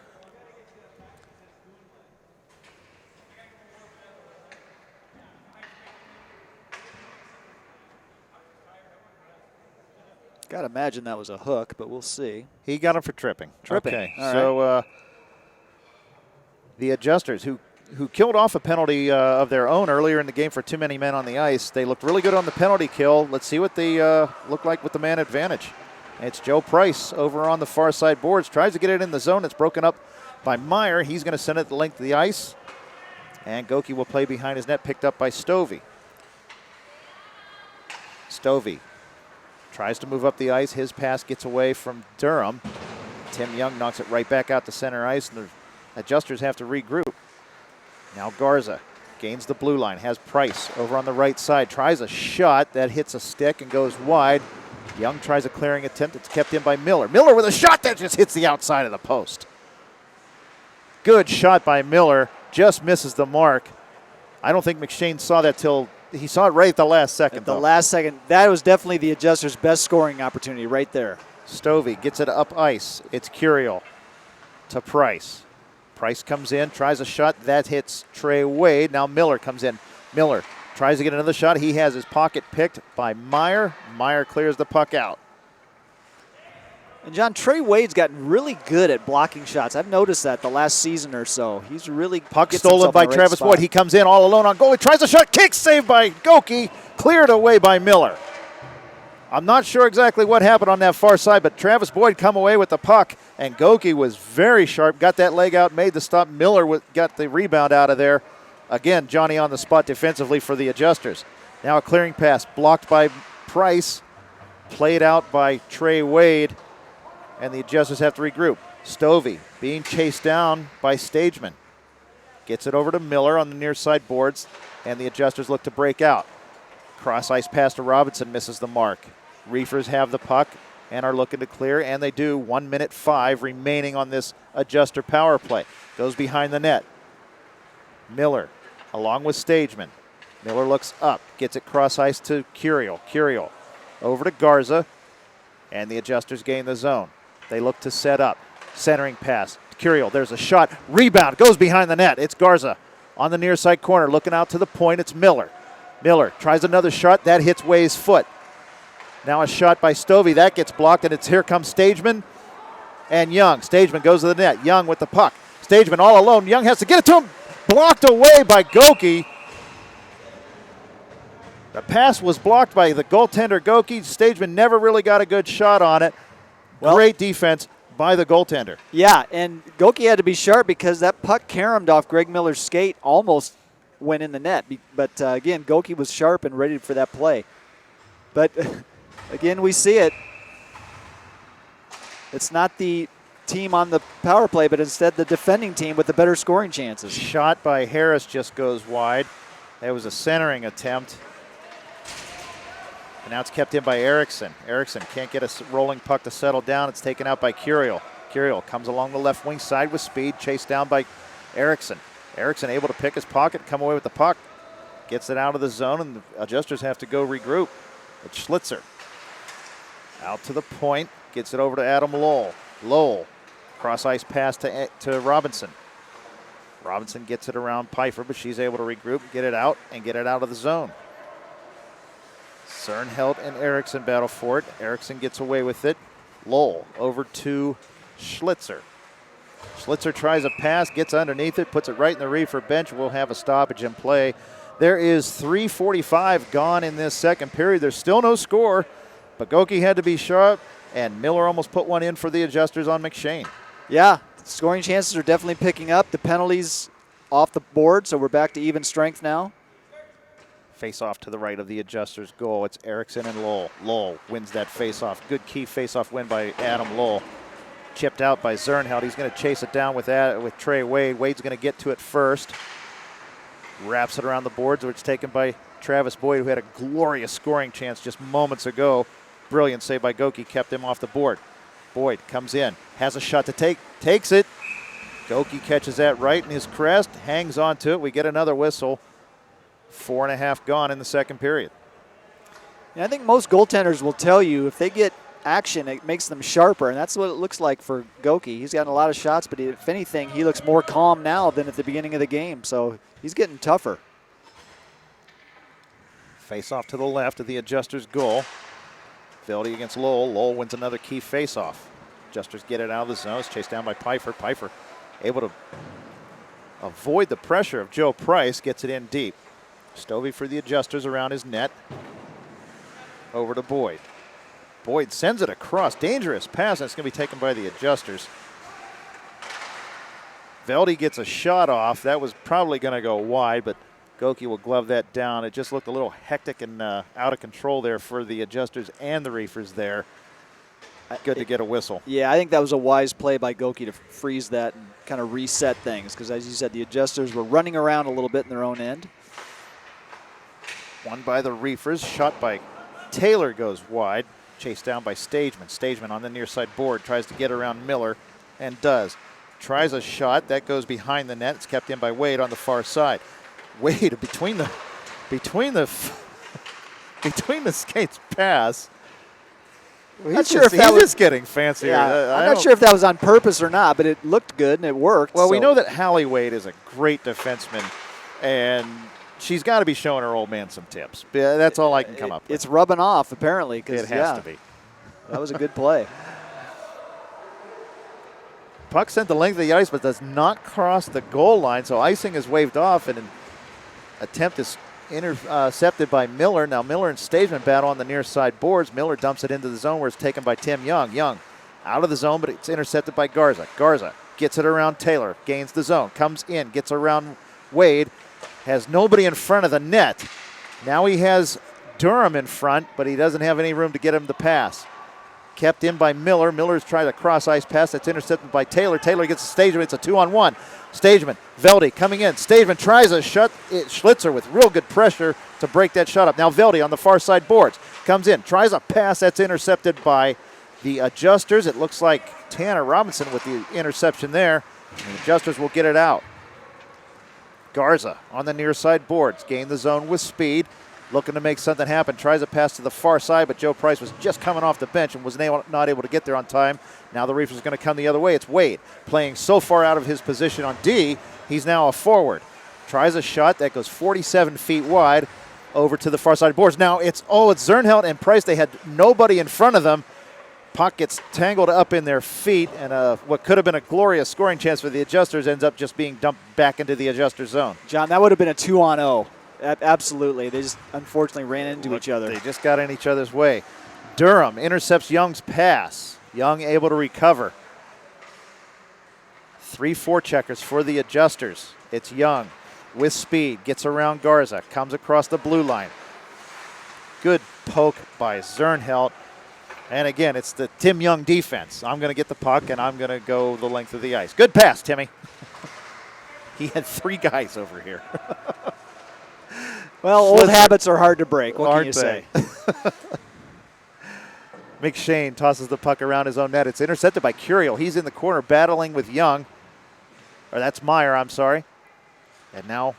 Got to imagine that was a hook, but we'll see. He got him for tripping. Tripping. Okay, all so right. The adjusters who killed off a penalty of their own earlier in the game for too many men on the ice. They looked really good on the penalty kill. Let's see what they look like with the man advantage. It's Joe Price over on the far side boards. Tries to get it in the zone. It's broken up by Meyer. He's going to send it the length of the ice. And Goki will play behind his net, picked up by Stovey. Stovey tries to move up the ice. His pass gets away from Durham. Tim Young knocks it right back out to center ice, and the adjusters have to regroup. Now Garza gains the blue line, has Price over on the right side, tries a shot that hits a stick and goes wide. Young tries a clearing attempt. It's kept in by Miller. Miller with a shot that just hits the outside of the post. Good shot by Miller, just misses the mark. I don't think McShane saw that till he saw it right at the last second. At the last second, that was definitely the adjuster's best scoring opportunity right there. Stovey gets it up ice. It's Curiel to Price. Price comes in, tries a shot. That hits Trey Wade. Now Miller comes in. Miller tries to get another shot. He has his pocket picked by Meyer. Meyer clears the puck out. And, John, Trey Wade's gotten really good at blocking shots. I've noticed that the last season or so. He's really puck stolen by Travis Boyd. He comes in all alone on goal. He tries a shot. Kick saved by Goki. Cleared away by Miller. I'm not sure exactly what happened on that far side, but Travis Boyd come away with the puck, and Goki was very sharp, got that leg out, made the stop. Miller got the rebound out of there. Again, Johnny on the spot defensively for the adjusters. Now a clearing pass blocked by Price, played out by Trey Wade, and the adjusters have to regroup. Stovey being chased down by Stageman. Gets it over to Miller on the near side boards, and the adjusters look to break out. Cross ice pass to Robinson, misses the mark. Reefers have the puck and are looking to clear, and they do. 1:05 remaining on this adjuster power play. Goes behind the net. Miller along with Stageman. Miller looks up, gets it cross ice to Curiel. Curiel over to Garza, and the adjusters gain the zone. They look to set up. Centering pass. Curiel, there's a shot. Rebound, goes behind the net. It's Garza on the near side corner, looking out to the point. It's Miller. Miller tries another shot. That hits Way's foot. Now a shot by Stovey. That gets blocked, and here comes Stageman and Young. Stageman goes to the net. Young with the puck. Stageman all alone. Young has to get it to him. Blocked away by Goki. The pass was blocked by the goaltender Goki. Stageman never really got a good shot on it. Great defense by the goaltender. Yeah, and Goki had to be sharp because that puck caromed off Greg Miller's skate, almost went in the net. But again, Goki was sharp and ready for that play. But again, we see it. It's not the team on the power play, but instead the defending team with the better scoring chances. Shot by Harris just goes wide. That was a centering attempt. And now it's kept in by Erickson. Erickson can't get a rolling puck to settle down. It's taken out by Curiel. Curiel comes along the left wing side with speed, chased down by Erickson. Erickson able to pick his pocket, come away with the puck. Gets it out of the zone, and the adjusters have to go regroup. It's Schlitzer. Out to the point, gets it over to Adam Lowell. Lowell, cross ice pass to Robinson. Robinson gets it around Pfeiffer, but she's able to regroup, get it out, and get it out of the zone. Cernhelt and Erickson battle for it. Erickson gets away with it. Lowell over to Schlitzer. Schlitzer tries a pass, gets underneath it, puts it right in the Reefer bench. We'll have a stoppage in play. There is 3:45 gone in this second period. There's still no score, but Goki had to be sharp, and Miller almost put one in for the adjusters on McShane. Yeah, scoring chances are definitely picking up. The penalties off the board, so we're back to even strength now. Face off to the right of the Adjusters' goal. It's Erickson and Lowell. Lowell wins that face off. Good key face off win by Adam Lowell. Chipped out by Zernheld. He's going to chase it down with Trey Wade. Wade's going to get to it first. Wraps it around the boards, which is taken by Travis Boyd, who had a glorious scoring chance just moments ago. Brilliant save by Goki, kept him off the board. Boyd comes in, has a shot to take, takes it. Goki catches that right in his crest, hangs on to it. We get another whistle. 4.5 gone in the second period. Yeah, I think most goaltenders will tell you if they get action, it makes them sharper, and that's what it looks like for Goki. He's gotten a lot of shots, but if anything, he looks more calm now than at the beginning of the game, so he's getting tougher. Face off to the left of the Adjusters' goal. Velde against Lowell. Lowell wins another key face off. Adjusters get it out of the zone. It's chased down by Pfeiffer. Pfeiffer able to avoid the pressure of Joe Price, gets it in deep. Stovey for the Adjusters around his net. Over to Boyd. Boyd sends it across. Dangerous pass. That's going to be taken by the Adjusters. Velde gets a shot off. That was probably going to go wide, but Goki will glove that down. It just looked a little hectic and out of control there for the Adjusters and the Reefers there. Good to get a whistle. Yeah, I think that was a wise play by Goki to freeze that and kind of reset things because, as you said, the Adjusters were running around a little bit in their own end. Won by the Reefers. Shot by Taylor goes wide. Chased down by Stageman. Stageman on the near side board tries to get around Miller and does. Tries a shot. That goes behind the net. It's kept in by Wade on the far side. Wade between the skates pass. Well, he's just getting fancier. Yeah, I'm not sure if that was on purpose or not, but it looked good and it worked. Well, we know that Hallie Wade is a great defenseman, and she's got to be showing her old man some tips. That's all I can come up with. It's rubbing off, apparently. It has to be. That was a good play. Puck sent the length of the ice, but does not cross the goal line, so icing is waved off, and an attempt is intercepted by Miller. Now Miller and Stageman battle on the near side boards. Miller dumps it into the zone where it's taken by Tim Young. Young out of the zone, but it's intercepted by Garza. Garza gets it around Taylor, gains the zone, comes in, gets around Wade, has nobody in front of the net. Now he has Durham in front, but he doesn't have any room to get him to pass. Kept in by Miller. Miller's trying to cross-ice pass. That's intercepted by Taylor. Taylor gets a Stageman. It's a 2-on-1. Stageman, Velde coming in. Stageman tries a shot. Schlitzer with real good pressure to break that shot up. Now Velde on the far side boards. Comes in, tries a pass. That's intercepted by the Adjusters. It looks like Tanner Robinson with the interception there. And the Adjusters will get it out. Garza on the near side boards. Gain the zone with speed. Looking to make something happen. Tries a pass to the far side, but Joe Price was just coming off the bench and was not able to get there on time. Now the Reefers are going to come the other way. It's Wade playing so far out of his position on D. He's now a forward. Tries a shot that goes 47 feet wide over to the far side boards. Now it's Zernheld and Price. They had nobody in front of them. Puck gets tangled up in their feet, and what could have been a glorious scoring chance for the Adjusters ends up just being dumped back into the Adjuster zone. John, that would have been a 2-on-0. Absolutely. They just unfortunately ran into each other. They just got in each other's way. Durham intercepts Young's pass. Young able to recover. 3 forecheckers for the Adjusters. It's Young with speed. Gets around Garza. Comes across the blue line. Good poke by Zernheld. And again, it's the Tim Young defense. I'm going to get the puck, and I'm going to go the length of the ice. Good pass, Timmy. He had 3 guys over here. Well, old habits are hard to break. What can you say? McShane tosses the puck around his own net. It's intercepted by Curiel. He's in the corner battling with Young. Or that's Meyer, I'm sorry. And now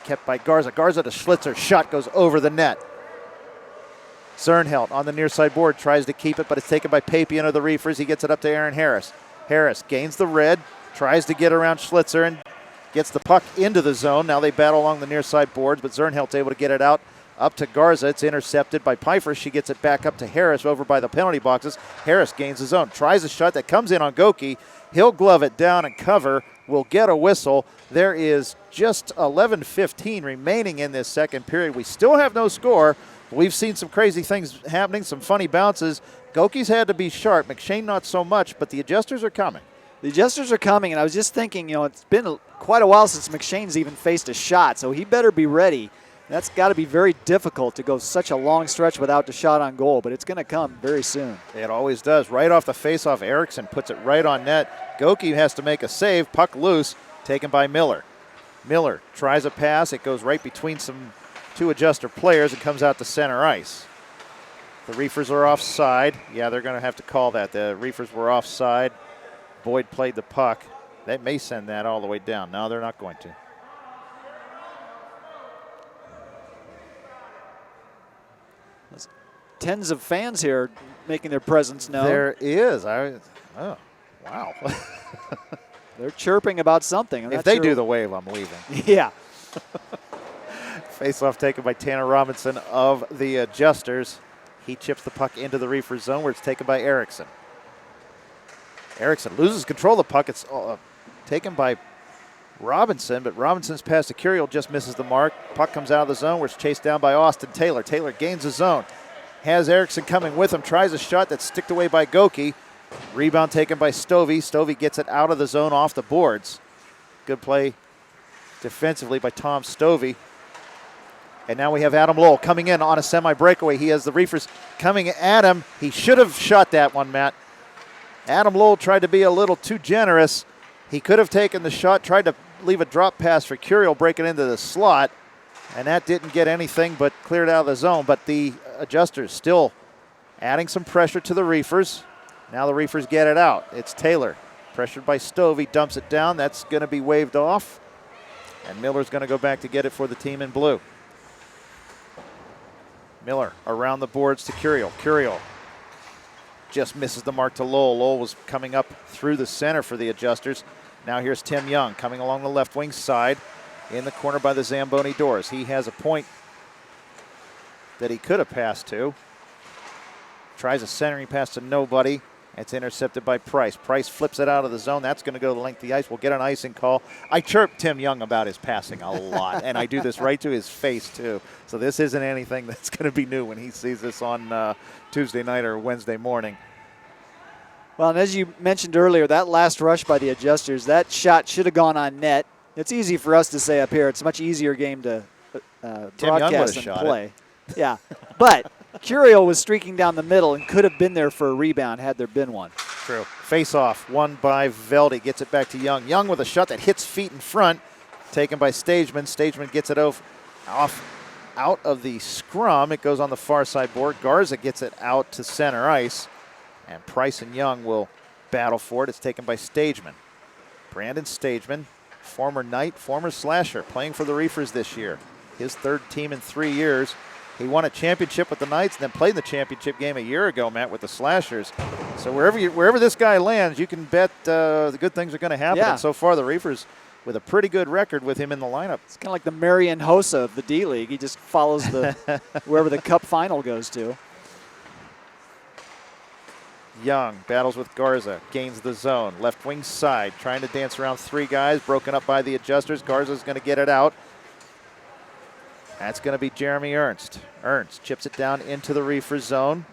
kept by Garza. Garza to Schlitzer. Shot goes over the net. Zernheld on the near side board tries to keep it, but it's taken by Papian of the Reefers. He gets it up to Aaron Harris. Harris gains the red, tries to get around Schlitzer, and gets the puck into the zone. Now they battle along the near side boards, but Zernheld's able to get it out up to Garza. It's intercepted by Pfeiffer. She gets it back up to Harris over by the penalty boxes. Harris gains the zone, tries a shot that comes in on Goki. He'll glove it down and cover. Will get a whistle. There is just 11:15 remaining in this second period. We still have no score. We've seen some crazy things happening, some funny bounces. Goki's had to be sharp. McShane not so much, but the Adjusters are coming. The Adjusters are coming, and I was just thinking, it's been quite a while since McShane's even faced a shot, so he better be ready. That's got to be very difficult to go such a long stretch without the shot on goal, but it's going to come very soon. It always does. Right off the faceoff, Erickson puts it right on net. Goki has to make a save. Puck loose, taken by Miller. Miller tries a pass. It goes right between two adjuster players and comes out to center ice. The Reefers are offside. Yeah, they're going to have to call that. The Reefers were offside. Boyd played the puck. They may send that all the way down. No, they're not going to. Tens of fans here making their presence known. There is. Oh, wow. They're chirping about something. If they do the wave, I'm leaving. Yeah. Face-off taken by Tanner Robinson of the Adjusters. He chips the puck into the Reefer zone where it's taken by Erickson. Erickson loses control of the puck. It's taken by Robinson, but Robinson's pass to Curiel just misses the mark. Puck comes out of the zone where it's chased down by Austin Taylor. Taylor gains the zone. Has Erickson coming with him. Tries a shot that's sticked away by Goki. Rebound taken by Stovey. Stovey gets it out of the zone off the boards. Good play defensively by Tom Stovey. And now we have Adam Lowell coming in on a semi-breakaway. He has the Reefers coming at him. He should have shot that one, Matt. Adam Lowell tried to be a little too generous. He could have taken the shot, tried to leave a drop pass for Curiel breaking into the slot, and that didn't get anything but cleared out of the zone. But the Adjusters still adding some pressure to the Reefers. Now the Reefers get it out. It's Taylor, pressured by Stovey, dumps it down. That's going to be waved off, and Miller's going to go back to get it for the team in blue. Miller around the boards to Curiel. Curiel just misses the mark to Lowell. Lowell was coming up through the center for the Adjusters. Now here's Tim Young coming along the left wing side in the corner by the Zamboni doors. He has a point that he could have passed to. Tries a centering pass to nobody. It's intercepted by Price. Price flips it out of the zone. That's going to go to the length of the ice. We'll get an icing call. I chirp Tim Young about his passing a lot, and I do this right to his face, too. So this isn't anything that's going to be new when he sees this on Tuesday night or Wednesday morning. Well, and as you mentioned earlier, that last rush by the Adjusters, that shot should have gone on net. It's easy for us to say up here. It's a much easier game to broadcast and play. Yeah, but Curiel was streaking down the middle and could have been there for a rebound had there been one. True. Face-off, won by Velde. Gets it back to Young. Young with a shot that hits feet in front, taken by Stageman. Stageman gets it off out of the scrum. It goes on the far side board. Garza gets it out to center ice, and Price and Young will battle for it. It's taken by Stageman. Brandon Stageman, former Knight, former Slasher, playing for the Reefers this year. His third team in 3 years. He won a championship with the Knights and then played in the championship game a year ago, Matt, with the Slashers. So wherever this guy lands, you can bet the good things are going to happen. Yeah. And so far, the Reefers with a pretty good record with him in the lineup. It's kind of like the Marian Hossa of the D-League. He just follows the wherever the Cup final goes to. Young battles with Garza, gains the zone. Left wing side, trying to dance around three guys, broken up by the Adjusters. Garza's going to get it out. That's going to be Jeremy Ernst. Ernst chips it down into the Reefer zone.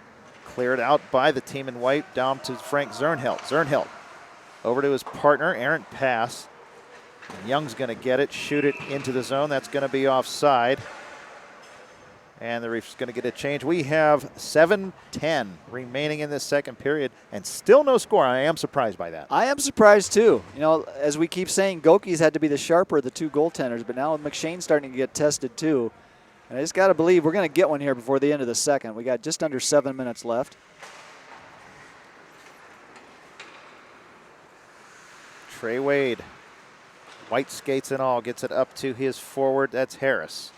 Cleared out by the team in white, down to Frank Zernhelt. Zernhelt over to his partner, errant pass. And Young's going to get it, shoot it into the zone. That's going to be offside. And the Reefers going to get a change. We have 7:10 remaining in this second period, and still no score. I am surprised by that. I am surprised too. You know, as we keep saying, Goki's had to be the sharper of the two goaltenders, but now McShane's starting to get tested too. And I just got to believe we're going to get one here before the end of the second. We got just under 7 minutes left. Trey Wade, white skates and all, gets it up to his forward. That's Harris.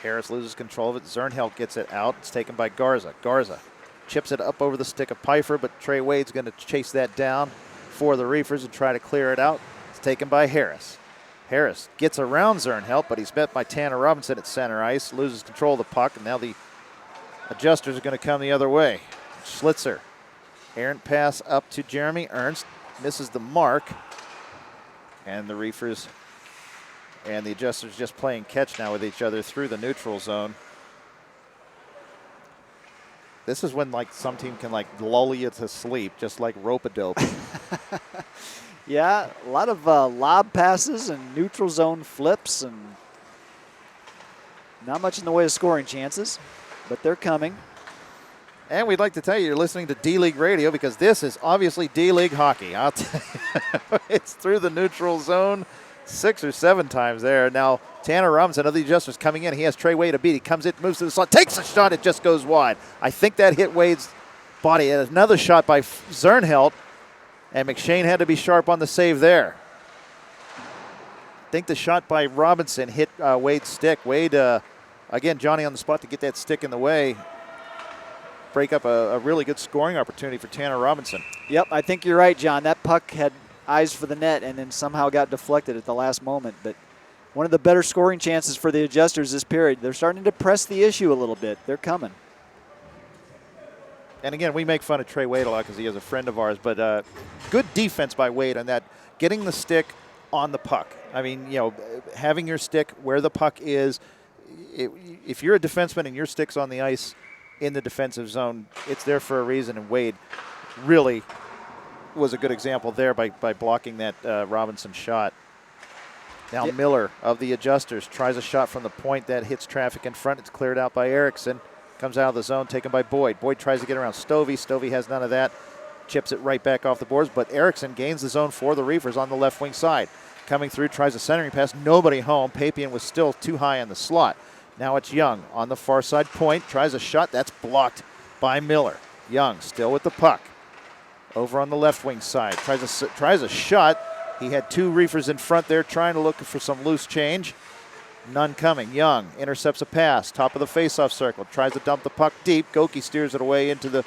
Harris loses control of it. Zernhelt gets it out. It's taken by Garza. Garza chips it up over the stick of Pfeiffer, but Trey Wade's going to chase that down for the Reefers and try to clear it out. It's taken by Harris. Harris gets around Zernhelt, but he's met by Tanner Robinson at center ice, loses control of the puck, and now the Adjusters are going to come the other way. Schlitzer, errant pass up to Jeremy Ernst, misses the mark, and the Reefers and the Adjusters just playing catch now with each other through the neutral zone. This is when like some team can like lull you to sleep, just like rope-a-dope. Yeah, a lot of lob passes and neutral zone flips, and Not much in the way of scoring chances, but they're coming. And we'd like to tell you you're listening to D-League Radio because this is obviously D-League hockey. I'll tell you, it's through the neutral zone 6 or 7 times there. Now, Tanner Robinson of the Adjusters coming in. He has Trey Wade to beat. He comes in, moves to the slot, takes a shot. It just goes wide. I think that hit Wade's body. And another shot by Zernhelt, and McShane had to be sharp on the save there. I think the shot by Robinson hit Wade's stick. Wade, again, Johnny on the spot to get that stick in the way. Break up a really good scoring opportunity for Tanner Robinson. Yep, I think you're right, John. That puck had eyes for the net and then somehow got deflected at the last moment. But one of the better scoring chances for the Adjusters this period. They're starting to press the issue a little bit. They're coming. And again, we make fun of Trey Wade a lot because he is a friend of ours, but good defense by Wade on that, getting the stick on the puck. I mean, you know, having your stick where the puck is. If you're a defenseman and your stick's on the ice in the defensive zone, it's there for a reason, and Wade really was a good example there by blocking that Robinson shot. Now Miller of the Adjusters tries a shot from the point that hits traffic in front. It's cleared out by Erickson. Comes out of the zone, taken by Boyd. Boyd tries to get around Stovey. Stovey has none of that. Chips it right back off the boards, but Erickson gains the zone for the Reefers on the left wing side. Coming through, tries a centering pass. Nobody home. Papian was still too high in the slot. Now it's Young on the far side point. Tries a shot. That's blocked by Miller. Young still with the puck. Over on the left wing side. Tries a shot. He had 2 Reefers in front there trying to look for some loose change. None coming. Young intercepts a pass. Top of the faceoff circle. Tries to dump the puck deep. Goki steers it away into the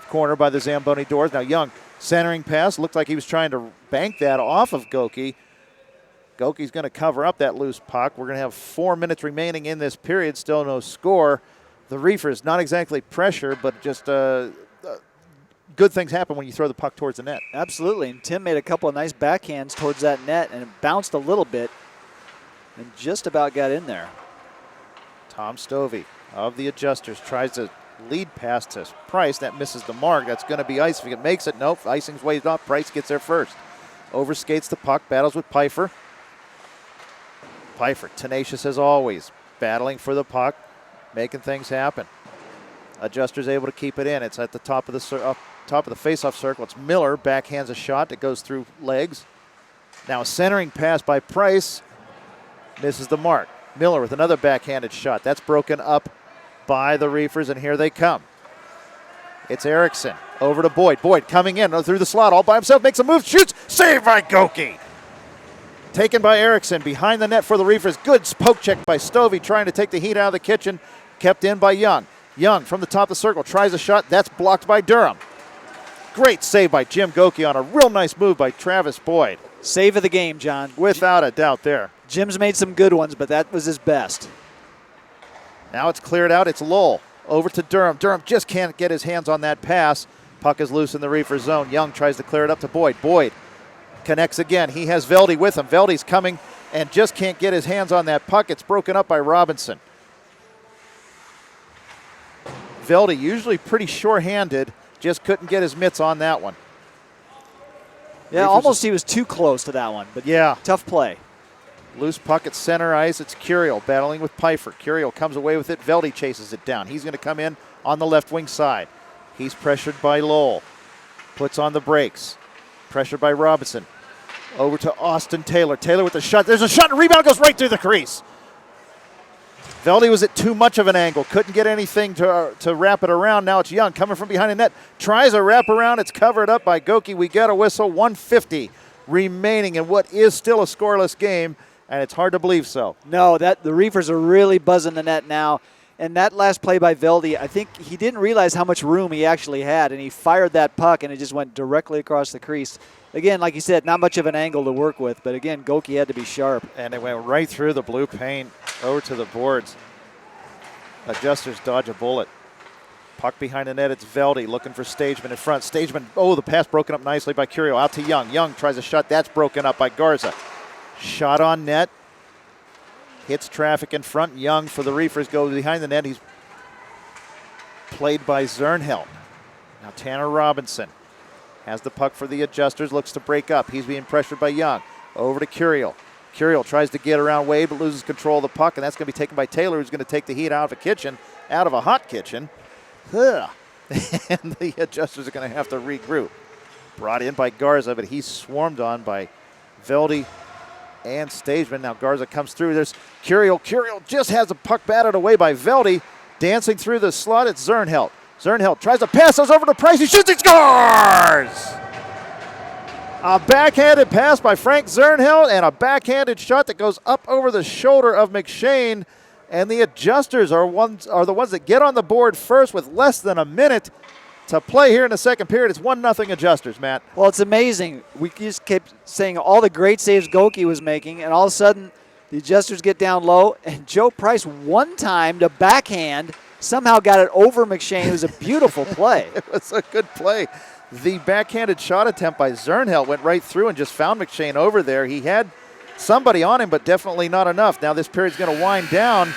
corner by the Zamboni doors. Now Young centering pass. Looked like he was trying to bank that off of Goki. Goki's going to cover up that loose puck. We're going to have 4 minutes remaining in this period. Still no score. The Reefers, not exactly pressure, but just good things happen when you throw the puck towards the net. Absolutely. And Tim made a couple of nice backhands towards that net, and it bounced a little bit and just about got in there. Tom Stovey of the Adjusters tries to lead pass to Price. That misses the mark. That's going to be ice. If it makes it, nope. Icing's waved off. Price gets there first. Overskates the puck. Battles with Pfeiffer. Pfeiffer, tenacious as always, battling for the puck, making things happen. Adjusters able to keep it in. It's at the top of the face-off circle. It's Miller, backhands a shot that goes through legs. Now a centering pass by Price, misses the mark. Miller with another backhanded shot. That's broken up by the Reefers, and here they come. It's Erickson over to Boyd. Boyd coming in through the slot all by himself, makes a move, shoots, saved by Goki. Taken by Erickson, behind the net for the Reefers. Good poke check by Stovey, trying to take the heat out of the kitchen. Kept in by Young. Young from the top of the circle tries a shot. That's blocked by Durham. Great save by Jim Goki on a real nice move by Travis Boyd. Save of the game, John. Without a doubt there. Jim's made some good ones, but that was his best. Now it's cleared out. It's Lowell over to Durham. Durham just can't get his hands on that pass. Puck is loose in the Reefer zone. Young tries to clear it up to Boyd. Boyd connects again. He has Veldy with him. Veldy's coming and just can't get his hands on that puck. It's broken up by Robinson. Veldy, usually pretty sure-handed, just couldn't get his mitts on that one. Yeah, almost he was too close to that one, but yeah, tough play. Loose puck at center ice. It's Curiel battling with Pfeiffer. Curiel comes away with it. Veldy chases it down. He's going to come in on the left wing side. He's pressured by Lowell. Puts on the brakes. Pressured by Robinson. Over to Austin Taylor. Taylor with the shot. There's a shot and rebound goes right through the crease. Veldy was at too much of an angle. Couldn't get anything to wrap it around. Now it's Young coming from behind the net. Tries a wraparound. It's covered up by Goki. We get a whistle. 1:50 remaining in what is still a scoreless game, and it's hard to believe so. No, the Reefers are really buzzing the net now. And that last play by Veldy, I think he didn't realize how much room he actually had, and he fired that puck, and it just went directly across the crease. Again, like you said, not much of an angle to work with, but again, Goki had to be sharp. And it went right through the blue paint over to the boards. Adjusters dodge a bullet. Puck behind the net, it's Veldy looking for Stageman in front. Stageman, the pass broken up nicely by Curiel. Out to Young. Young tries a shot. That's broken up by Garza. Shot on net. Hits traffic in front. Young for the Reefers goes behind the net. He's played by Zernhelt. Now Tanner Robinson has the puck for the Adjusters. Looks to break up. He's being pressured by Young. Over to Curiel. Curiel tries to get around Wade, but loses control of the puck, and that's going to be taken by Taylor, who's going to take the heat out of a hot kitchen. Ugh. And the adjusters are going to have to regroup. Brought in by Garza, but he's swarmed on by Velde and Stageman. Now Garza comes through. There's Curiel. Curiel just has the puck batted away by Velde. Dancing through the slot, it's Zernhelt. Zernhelt tries to pass those over to Price. He shoots, he scores! A backhanded pass by Frank Zernhelt and a backhanded shot that goes up over the shoulder of McShane. And the adjusters are the ones that get on the board first with less than a minute to play here in the second period. It's 1-0 adjusters, Matt. Well, it's amazing. We just kept saying all the great saves Goki was making, and all of a sudden the adjusters get down low, and Joe Price one time to backhand somehow got it over McShane. It was a beautiful play. It was a good play. The backhanded shot attempt by Zernhelt went right through and just found McShane over there. He had somebody on him, but definitely not enough. Now this period's going to wind down.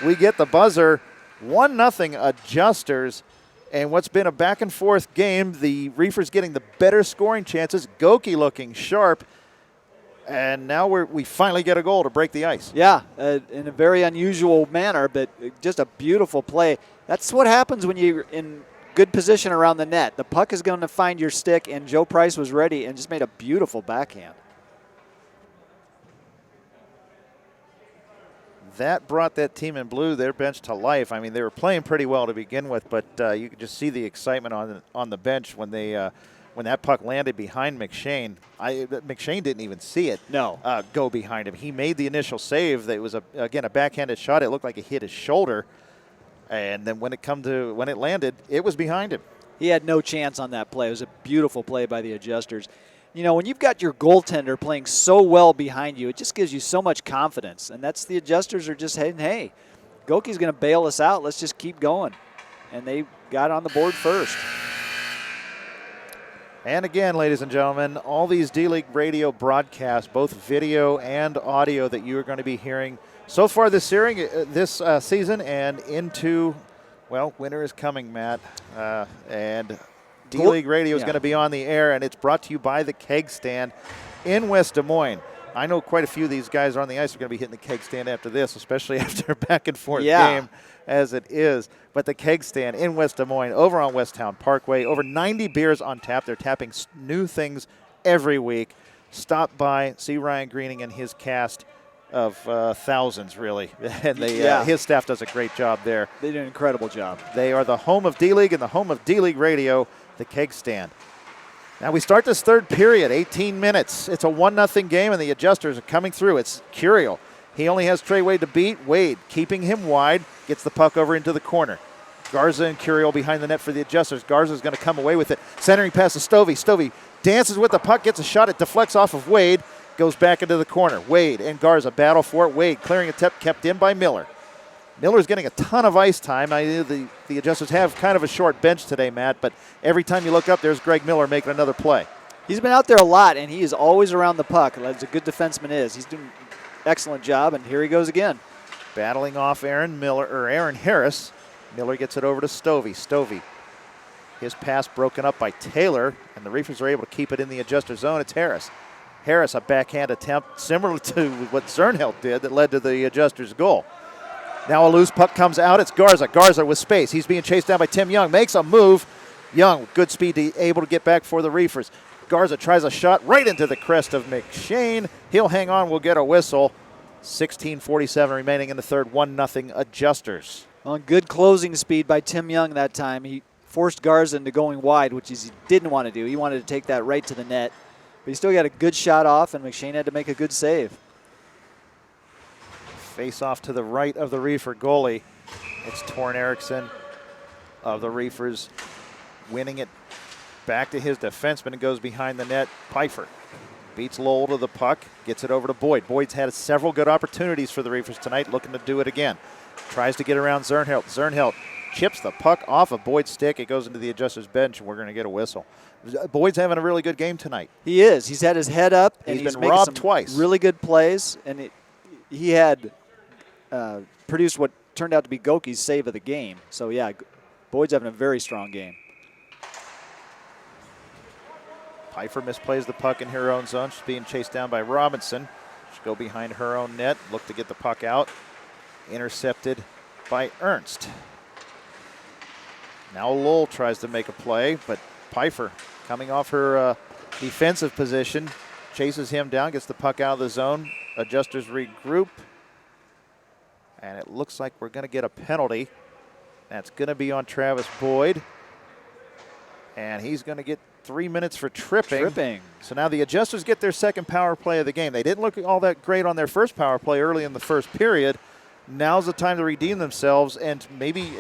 We get the buzzer. 1-0 adjusters. And what's been a back-and-forth game, the Reefers getting the better scoring chances. Goki looking sharp. And now we finally get a goal to break the ice. Yeah, in a very unusual manner, but just a beautiful play. That's what happens when you're in good position around the net. The puck is going to find your stick, and Joe Price was ready and just made a beautiful backhand. That brought that team in blue, their bench, to life. I mean, they were playing pretty well to begin with, but you could just see the excitement on the bench when they when that puck landed behind McShane. McShane didn't even see it. No, go behind him. He made the initial save. That was again a backhanded shot. It looked like it hit his shoulder, and then when it landed, it was behind him. He had no chance on that play. It was a beautiful play by the adjusters. You know, when you've got your goaltender playing so well behind you, it just gives you so much confidence. And that's the adjusters are just saying, hey, Goki's going to bail us out. Let's just keep going. And they got on the board first. And again, ladies and gentlemen, all these D-League radio broadcasts, both video and audio that you are going to be hearing so far this season and into, well, winter is coming, Matt. And D-League Radio is going to be on the air, and it's brought to you by the Keg Stand in West Des Moines. I know quite a few of these guys on the ice are going to be hitting the Keg Stand after this, especially after a back-and-forth game as it is. But the Keg Stand in West Des Moines, over on Westtown Parkway, over 90 beers on tap. They're tapping new things every week. Stop by, see Ryan Greening and his cast of thousands, really. And his staff does a great job there. They did an incredible job. They are the home of D-League and the home of D-League Radio, the Keg Stand. Now we start this third period, 18 minutes. It's a 1-0 game, and the adjusters are coming through. It's Curiel. He only has Trey Wade to beat. Wade keeping him wide, gets the puck over into the corner. Garza and Curiel behind the net for the adjusters. Garza's going to come away with it. Centering pass to Stovey. Stovey dances with the puck, gets a shot. It deflects off of Wade, goes back into the corner. Wade and Garza battle for it. Wade clearing a tip, kept in by Miller. Miller's getting a ton of ice time. The adjusters have kind of a short bench today, Matt, but every time you look up, there's Greg Miller making another play. He's been out there a lot, and he is always around the puck, as a good defenseman is. He's doing an excellent job, and here he goes again. Battling off Aaron Harris. Miller gets it over to Stovey. Stovey, his pass broken up by Taylor, and the Reefers are able to keep it in the adjuster zone. It's Harris. Harris, a backhand attempt similar to what Zernhelt did that led to the adjuster's goal. Now a loose puck comes out. It's Garza. Garza with space. He's being chased down by Tim Young. Makes a move. Young, good speed, able to get back for the Reefers. Garza tries a shot right into the crest of McShane. He'll hang on. We'll get a whistle. 16:47 remaining in the third. 1-0 adjusters. On good closing speed by Tim Young that time. He forced Garza into going wide, which he didn't want to do. He wanted to take that right to the net. But he still got a good shot off, and McShane had to make a good save. Face off to the right of the Reefer goalie. It's Torn Erickson of the Reefers winning it back to his defenseman and goes behind the net. Pfeiffer beats Lowell to the puck, gets it over to Boyd. Boyd's had several good opportunities for the Reefers tonight, looking to do it again. Tries to get around Zernhelt. Zernhelt chips the puck off of Boyd's stick. It goes into the adjuster's bench, and we're going to get a whistle. Boyd's having a really good game tonight. He is. He's had his head up, and he's been making robbed some twice. Really good plays, and he had produced what turned out to be Goki's save of the game. So, yeah, Boyd's having a very strong game. Pfeiffer misplays the puck in her own zone. She's being chased down by Robinson. She go behind her own net, look to get the puck out. Intercepted by Ernst. Now Lowell tries to make a play, but Pfeiffer, coming off her defensive position, chases him down, gets the puck out of the zone. Adjusters regroup. And it looks like we're going to get a penalty. That's going to be on Travis Boyd. And he's going to get 3 minutes for tripping. So now the Adjusters get their second power play of the game. They didn't look all that great on their first power play early in the first period. Now's the time to redeem themselves and maybe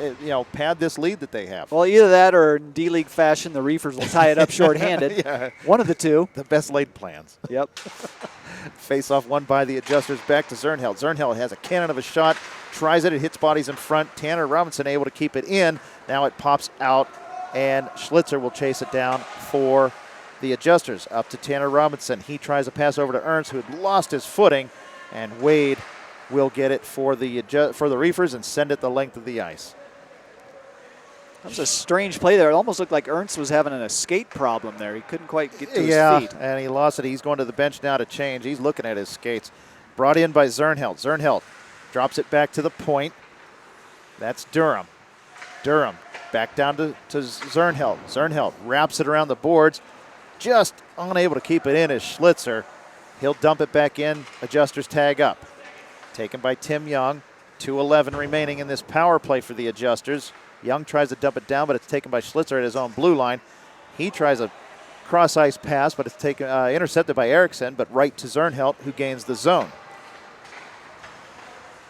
pad this lead that they have. Well, either that or in D-League fashion, the Reefers will tie it up shorthanded. Yeah. One of the two. The best laid plans. Yep. Face-off won by the Adjusters, back to Zernheld. Zernheld has a cannon of a shot, tries it, it hits bodies in front. Tanner Robinson able to keep it in. Now it pops out, and Schlitzer will chase it down for the Adjusters. Up to Tanner Robinson. He tries a pass over to Ernst, who had lost his footing, and Wade will get it for the Reefers and send it the length of the ice. That was a strange play there. It almost looked like Ernst was having a skate problem there. He couldn't quite get to his feet. Yeah, and he lost it. He's going to the bench now to change. He's looking at his skates. Brought in by Zernheld. Zernheld drops it back to the point. That's Durham. Durham back down to Zernheld. Zernheld wraps it around the boards. Just unable to keep it in is Schlitzer. He'll dump it back in. Adjusters tag up. Taken by Tim Young. 2:11 remaining in this power play for the Adjusters. Young tries to dump it down, but it's taken by Schlitzer at his own blue line. He tries a cross-ice pass, but it's taken intercepted by Erickson, but right to Zernheld, who gains the zone.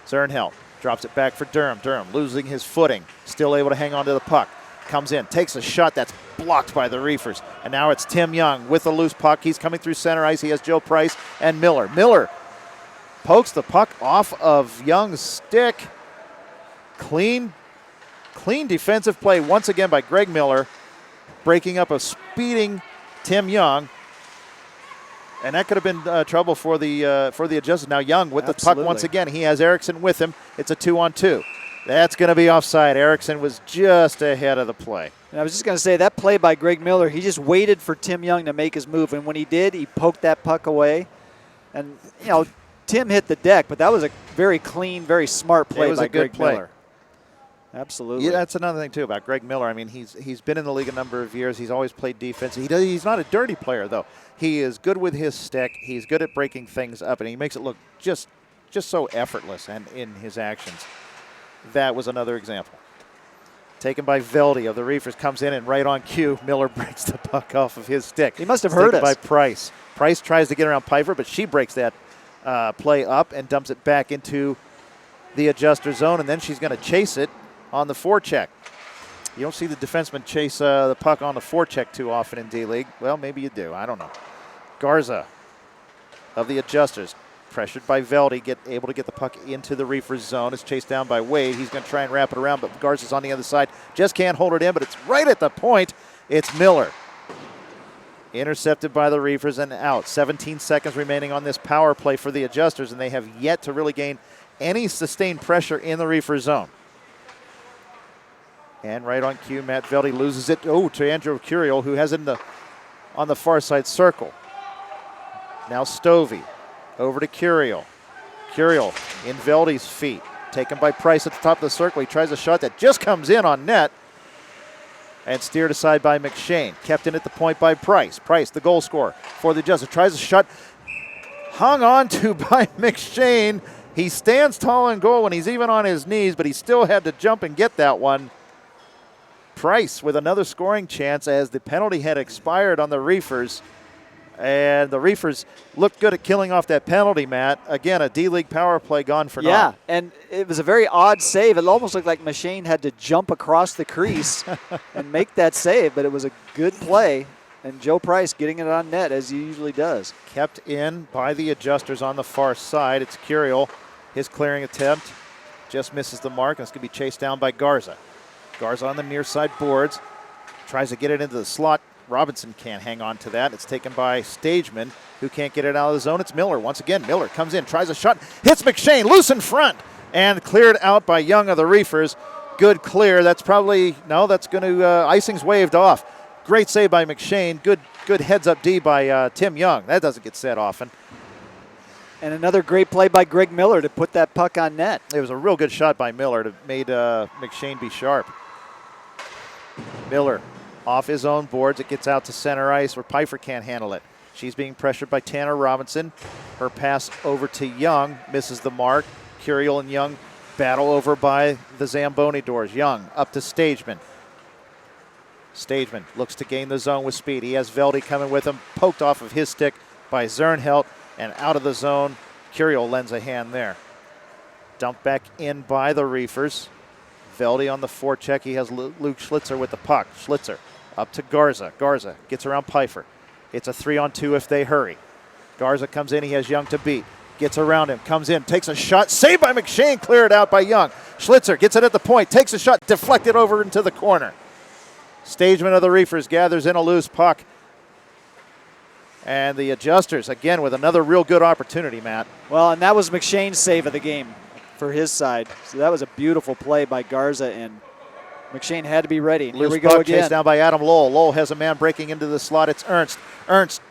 Zernheld drops it back for Durham. Durham losing his footing, still able to hang on to the puck. Comes in, takes a shot that's blocked by the Reefers. And now it's Tim Young with a loose puck. He's coming through center ice. He has Joe Price and Miller. Miller pokes the puck off of Young's stick. Clean defensive play once again by Greg Miller, breaking up a speeding Tim Young. And that could have been trouble for the Adjusters. Now Young with the puck once again. He has Erickson with him. It's a 2-on-2. That's going to be offside. Erickson was just ahead of the play. And I was just going to say, that play by Greg Miller, he just waited for Tim Young to make his move. And when he did, he poked that puck away. And, Tim hit the deck, but that was a very clean, very smart play by Greg Miller. Absolutely. Yeah, that's another thing, too, about Greg Miller. I mean, he's been in the league a number of years. He's always played defense. He's not a dirty player, though. He is good with his stick. He's good at breaking things up, and he makes it look just so effortless and in his actions. That was another example. Taken by Veldy of the Reefers, comes in, and right on cue, Miller breaks the puck off of his stick. He must have heard us. By Price. Price tries to get around Pfeiffer, but she breaks that play up and dumps it back into the Adjuster zone, and then she's going to chase it on the forecheck. You don't see the defenseman chase the puck on the forecheck too often in D-League. Well, maybe you do. I don't know. Garza of the Adjusters, pressured by Veldy, able to get the puck into the Reefers zone. It's chased down by Wade. He's going to try and wrap it around, but Garza's on the other side. Just can't hold it in, but it's right at the point. It's Miller. Intercepted by the Reefers and out. 17 seconds remaining on this power play for the Adjusters, and they have yet to really gain any sustained pressure in the Reefers zone. And right on cue, Matt Veldy loses it to Andrew Curiel, who has it on the far side circle. Now Stovey over to Curiel. Curiel in Veldy's feet. Taken by Price at the top of the circle. He tries a shot that just comes in on net. And steered aside by McShane. Kept in at the point by Price. Price, the goal scorer for the Adjusters, tries a shot. Hung on to by McShane. He stands tall in goal when he's even on his knees, but he still had to jump and get that one. Price with another scoring chance as the penalty had expired on the Reefers. And the Reefers looked good at killing off that penalty, Matt. Again, a D-League power play gone for naught. Yeah, and it was a very odd save. It almost looked like McShane had to jump across the crease and make that save, but it was a good play. And Joe Price getting it on net, as he usually does. Kept in by the Adjusters on the far side. It's Curiel. His clearing attempt just misses the mark, and it's going to be chased down by Garza. Garza on the near side boards. Tries to get it into the slot. Robinson can't hang on to that. It's taken by Stageman, who can't get it out of the zone. It's Miller. Once again, Miller comes in, tries a shot, hits McShane, loose in front, and cleared out by Young of the Reefers. Good clear. That's probably, no, that's going to, icing's waved off. Great save by McShane. Good heads-up D by Tim Young. That doesn't get said often. And another great play by Greg Miller to put that puck on net. It was a real good shot by Miller to made McShane be sharp. Miller off his own boards. It gets out to center ice where Pfeiffer can't handle it. She's being pressured by Tanner Robinson. Her pass over to Young misses the mark. Curiel and Young battle over by the Zamboni doors. Young up to Stageman. Stageman looks to gain the zone with speed. He has Velde coming with him, poked off of his stick by Zernhelt and out of the zone. Curiel lends a hand there. Dumped back in by the Reefers. Velde on the forecheck. He has Luke Schlitzer with the puck. Schlitzer up to Garza. Garza gets around Pfeiffer. It's a 3-on-2 if they hurry. Garza comes in. He has Young to beat. Gets around him. Comes in. Takes a shot. Saved by McShane. Cleared out by Young. Schlitzer gets it at the point. Takes a shot. Deflected over into the corner. Stageman of the Reefers gathers in a loose puck. And the Adjusters, again, with another real good opportunity, Matt. Well, and that was McShane's save of the game for his side. So that was a beautiful play by Garza, and McShane had to be ready. Loose Here we go puck again. chased down by Adam Lowell. Lowell has a man breaking into the slot. It's Ernst. Ernst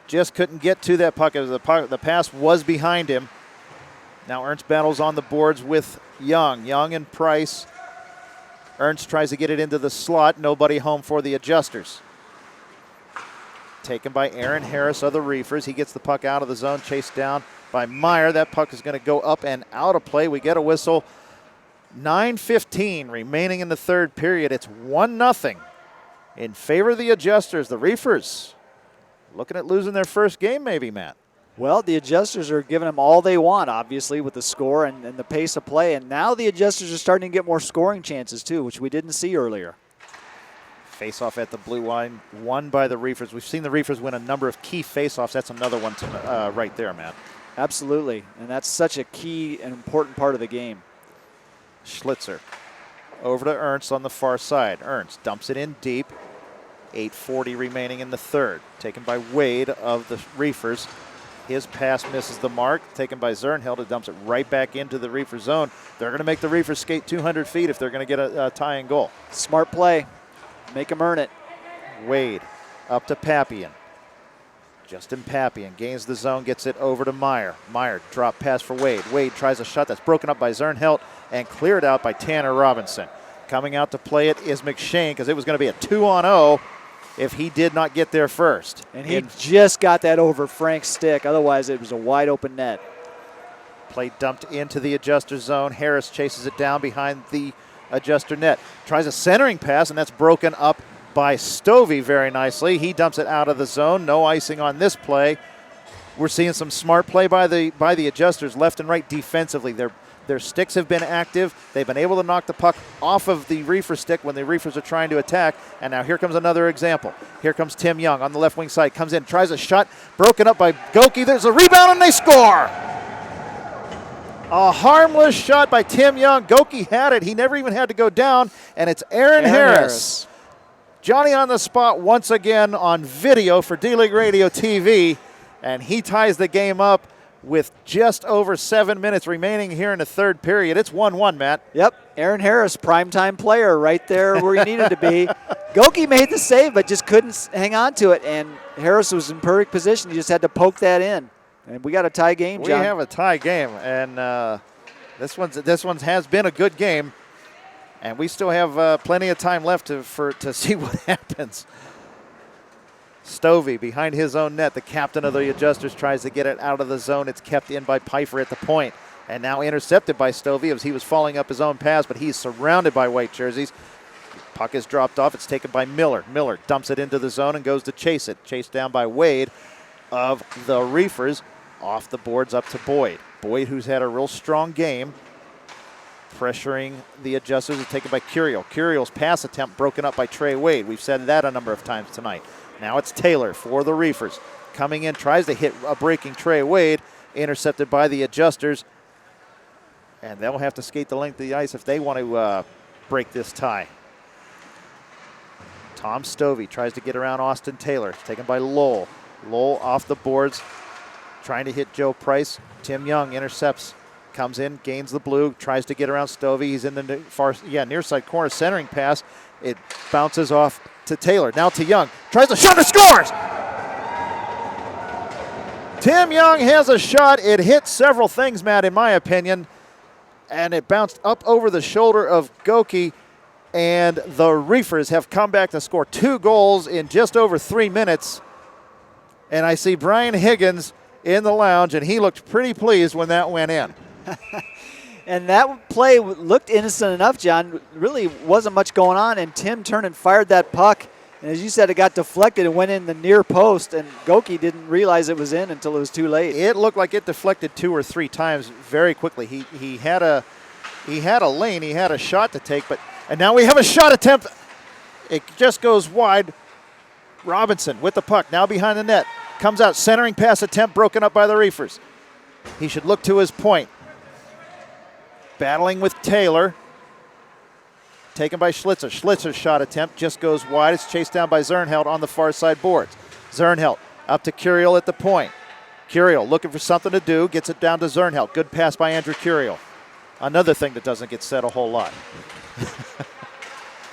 just couldn't get to that puck. The pass was behind him. Now Ernst battles on the boards with Young. Young and Price. Ernst tries to get it into the slot. Nobody home for the Adjusters. Taken by Aaron Harris of the Reefers. He gets the puck out of the zone, chased down by Meyer. That puck is going to go up and out of play. We get a whistle. 9:15 remaining in the third period. It's 1-0 in favor of the Adjusters. The Reefers looking at losing their first game maybe, Matt. Well, the Adjusters are giving them all they want, obviously, with the score and the pace of play. And now the Adjusters are starting to get more scoring chances, too, which we didn't see earlier. Face-off at the blue line, won by the Reefers. We've seen the Reefers win a number of key face-offs. That's another one to, right there, Matt. Absolutely, and that's such a key and important part of the game. Schlitzer over to Ernst on the far side. Ernst dumps it in deep. 8:40 remaining in the third. Taken by Wade of the Reefers. His pass misses the mark. Taken by Zernheld. It dumps it right back into the Reefer zone. They're going to make the Reefers skate 200 feet if they're going to get a tying goal. Smart play. Make them earn it. Wade up to Pappian. Justin Pappian gains the zone, gets it over to Meyer. Meyer drop pass for Wade. Wade tries a shot that's broken up by Zernhelt and cleared out by Tanner Robinson. Coming out to play it is McShane because it was going to be a 2-on-0 if he did not get there first. And he just got that over Frank's stick. Otherwise, it was a wide open net. Play dumped into the Adjuster zone. Harris chases it down behind the Adjuster net. Tries a centering pass, and that's broken up by Stovey very nicely. He dumps it out of the zone. No icing on this play. We're seeing some smart play by the Adjusters left and right defensively. Their sticks have been active. They've been able to knock the puck off of the Reefer stick when the Reefers are trying to attack. And now here comes another example. Here comes Tim Young on the left wing side. Comes in, tries a shot, broken up by Goki. There's a rebound, and they score! A harmless shot by Tim Young. Goki had it. He never even had to go down, and it's Aaron Harris. Johnny on the spot once again on video for D-League Radio TV, and he ties the game up with just over 7 minutes remaining here in the third period. It's 1-1, Matt. Yep, Aaron Harris, primetime player right there where he needed to be. Goki made the save but just couldn't hang on to it, and Harris was in perfect position. He just had to poke that in. And we got a tie game, John. We have a tie game, and this one has been a good game, and we still have plenty of time left to see what happens. Stovey behind his own net. The captain of the Adjusters tries to get it out of the zone. It's kept in by Pfeiffer at the point, and now intercepted by Stovey as he was following up his own pass, but he's surrounded by white jerseys. Puck is dropped off. It's taken by Miller. Miller dumps it into the zone and goes to chase it. Chased down by Wade of the Reefers. Off the boards up to Boyd. Boyd, who's had a real strong game, pressuring the Adjusters, is taken by Curiel. Curiel's pass attempt broken up by Trey Wade. We've said that a number of times tonight. Now it's Taylor for the Reefers. Coming in, tries to hit a breaking Trey Wade, intercepted by the Adjusters. And they'll have to skate the length of the ice if they want to break this tie. Tom Stovey tries to get around Austin Taylor. Taken by Lowell. Lowell off the boards, trying to hit Joe Price. Tim Young intercepts, comes in, gains the blue, tries to get around Stovey. He's in the near side corner, centering pass. It bounces off to Taylor. Now to Young, tries a shot and scores! Tim Young has a shot. It hit several things, Matt, in my opinion, and it bounced up over the shoulder of Goki, and the Reefers have come back to score 2 goals in just over 3 minutes. And I see Brian Higgins in the lounge, and he looked pretty pleased when that went in. And that play looked innocent enough, John. Really wasn't much going on, and Tim turned and fired that puck. And as you said, it got deflected and went in the near post, and Goki didn't realize it was in until it was too late. It looked like it deflected 2 or 3 times very quickly. He had a lane, he had a shot to take, and now we have a shot attempt. It just goes wide. Robinson with the puck, now behind the net. Comes out, centering pass attempt broken up by the Reefers. He should look to his point. Battling with Taylor. Taken by Schlitzer. Schlitzer's shot attempt just goes wide. It's chased down by Zernheld on the far side boards. Zernheld up to Curiel at the point. Curiel looking for something to do. Gets it down to Zernheld. Good pass by Andrew Curiel. Another thing that doesn't get said a whole lot.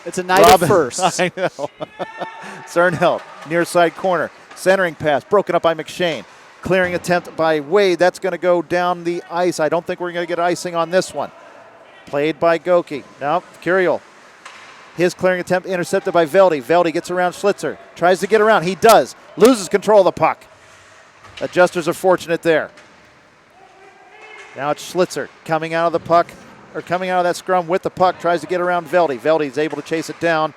It's a night of firsts. I know. Zernheld, near side corner. Centering pass broken up by McShane. Clearing attempt by Wade. That's going to go down the ice. I don't think we're going to get icing on this one. Played by Goki. Now Curiel. His clearing attempt intercepted by Velde. Velde gets around Schlitzer. Tries to get around. He does. Loses control of the puck. Adjusters are fortunate there. Now it's Schlitzer coming out of the puck, or coming out of that scrum with the puck. Tries to get around Velde. Velde is able to chase it down.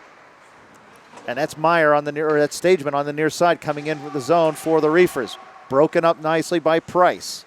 And that's Meyer on the near, or that's Stageman on the near side coming in with the zone for the Reefers. Broken up nicely by Price.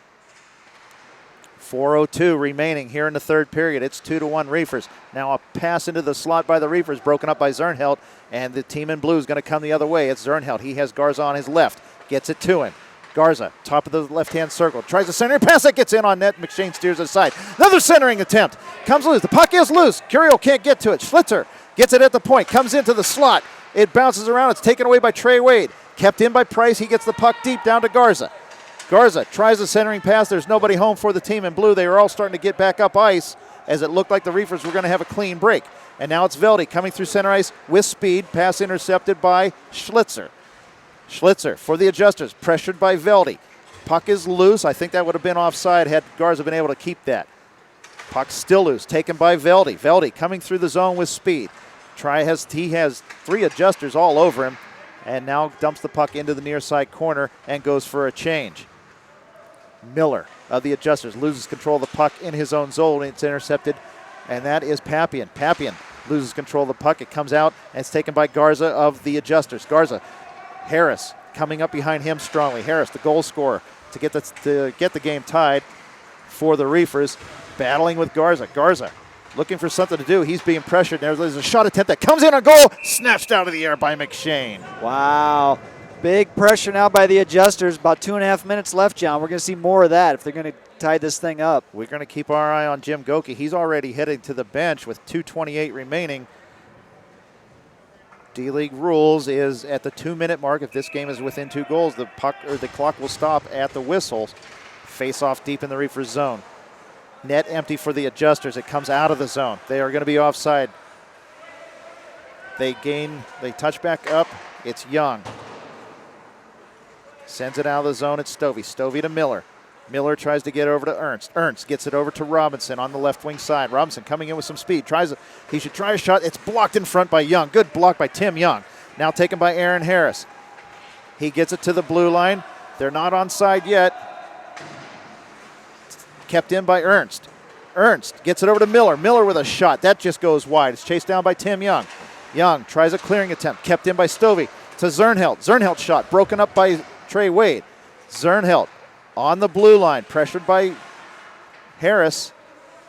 4:02 remaining here in the third period. It's 2-1 Reefers. Now a pass into the slot by the Reefers, broken up by Zernheld, and the team in blue is going to come the other way. It's Zernheld. He has Garza on his left. Gets it to him. Garza, top of the left-hand circle, tries to center pass. That gets in on net. McShane steers it aside. Another centering attempt. Comes loose. The puck is loose. Curiel can't get to it. Schlitzer gets it at the point. Comes into the slot. It bounces around. It's taken away by Trey Wade. Kept in by Price. He gets the puck deep down to Garza. Garza tries the centering pass. There's nobody home for the team in blue. They were all starting to get back up ice as it looked like the Reefers were going to have a clean break. And now it's Velde coming through center ice with speed. Pass intercepted by Schlitzer. Schlitzer for the Adjusters, pressured by Velde. Puck is loose. I think that would have been offside had Garza been able to keep that. Puck still loose, taken by Velde. Velde coming through the zone with speed. He has 3 Adjusters all over him, and now dumps the puck into the near side corner and goes for a change. Miller of the Adjusters loses control of the puck in his own zone. It's intercepted, and that is Papien. Papien loses control of the puck. It comes out, and it's taken by Garza of the Adjusters. Garza, Harris coming up behind him strongly. Harris, the goal scorer, to get the game tied for the Reefers, battling with Garza. Garza looking for something to do. He's being pressured. There's a shot attempt that comes in on goal, snatched out of the air by McShane. Wow. Big pressure now by the Adjusters. About 2.5 minutes left, John. We're going to see more of that if they're going to tie this thing up. We're going to keep our eye on Jim Goki. He's already heading to the bench with 2:28 remaining. D-League rules is at the 2-minute mark. If this game is within 2 goals, the puck or the clock will stop at the whistle. Face off deep in the Reefers zone. Net empty for the Adjusters. It comes out of the zone. They are going to be offside. They touch back up. It's Young. Sends it out of the zone. It's Stovey. Stovey to Miller. Miller tries to get over to Ernst. Ernst gets it over to Robinson on the left wing side. Robinson coming in with some speed. He should try a shot. It's blocked in front by Young. Good block by Tim Young. Now taken by Aaron Harris. He gets it to the blue line. They're not onside yet. Kept in by Ernst. Ernst gets it over to Miller. Miller with a shot. That just goes wide. It's chased down by Tim Young. Young tries a clearing attempt. Kept in by Stovey to Zernheld. Zernheld shot broken up by Trey Wade. Zernheld on the blue line, pressured by Harris.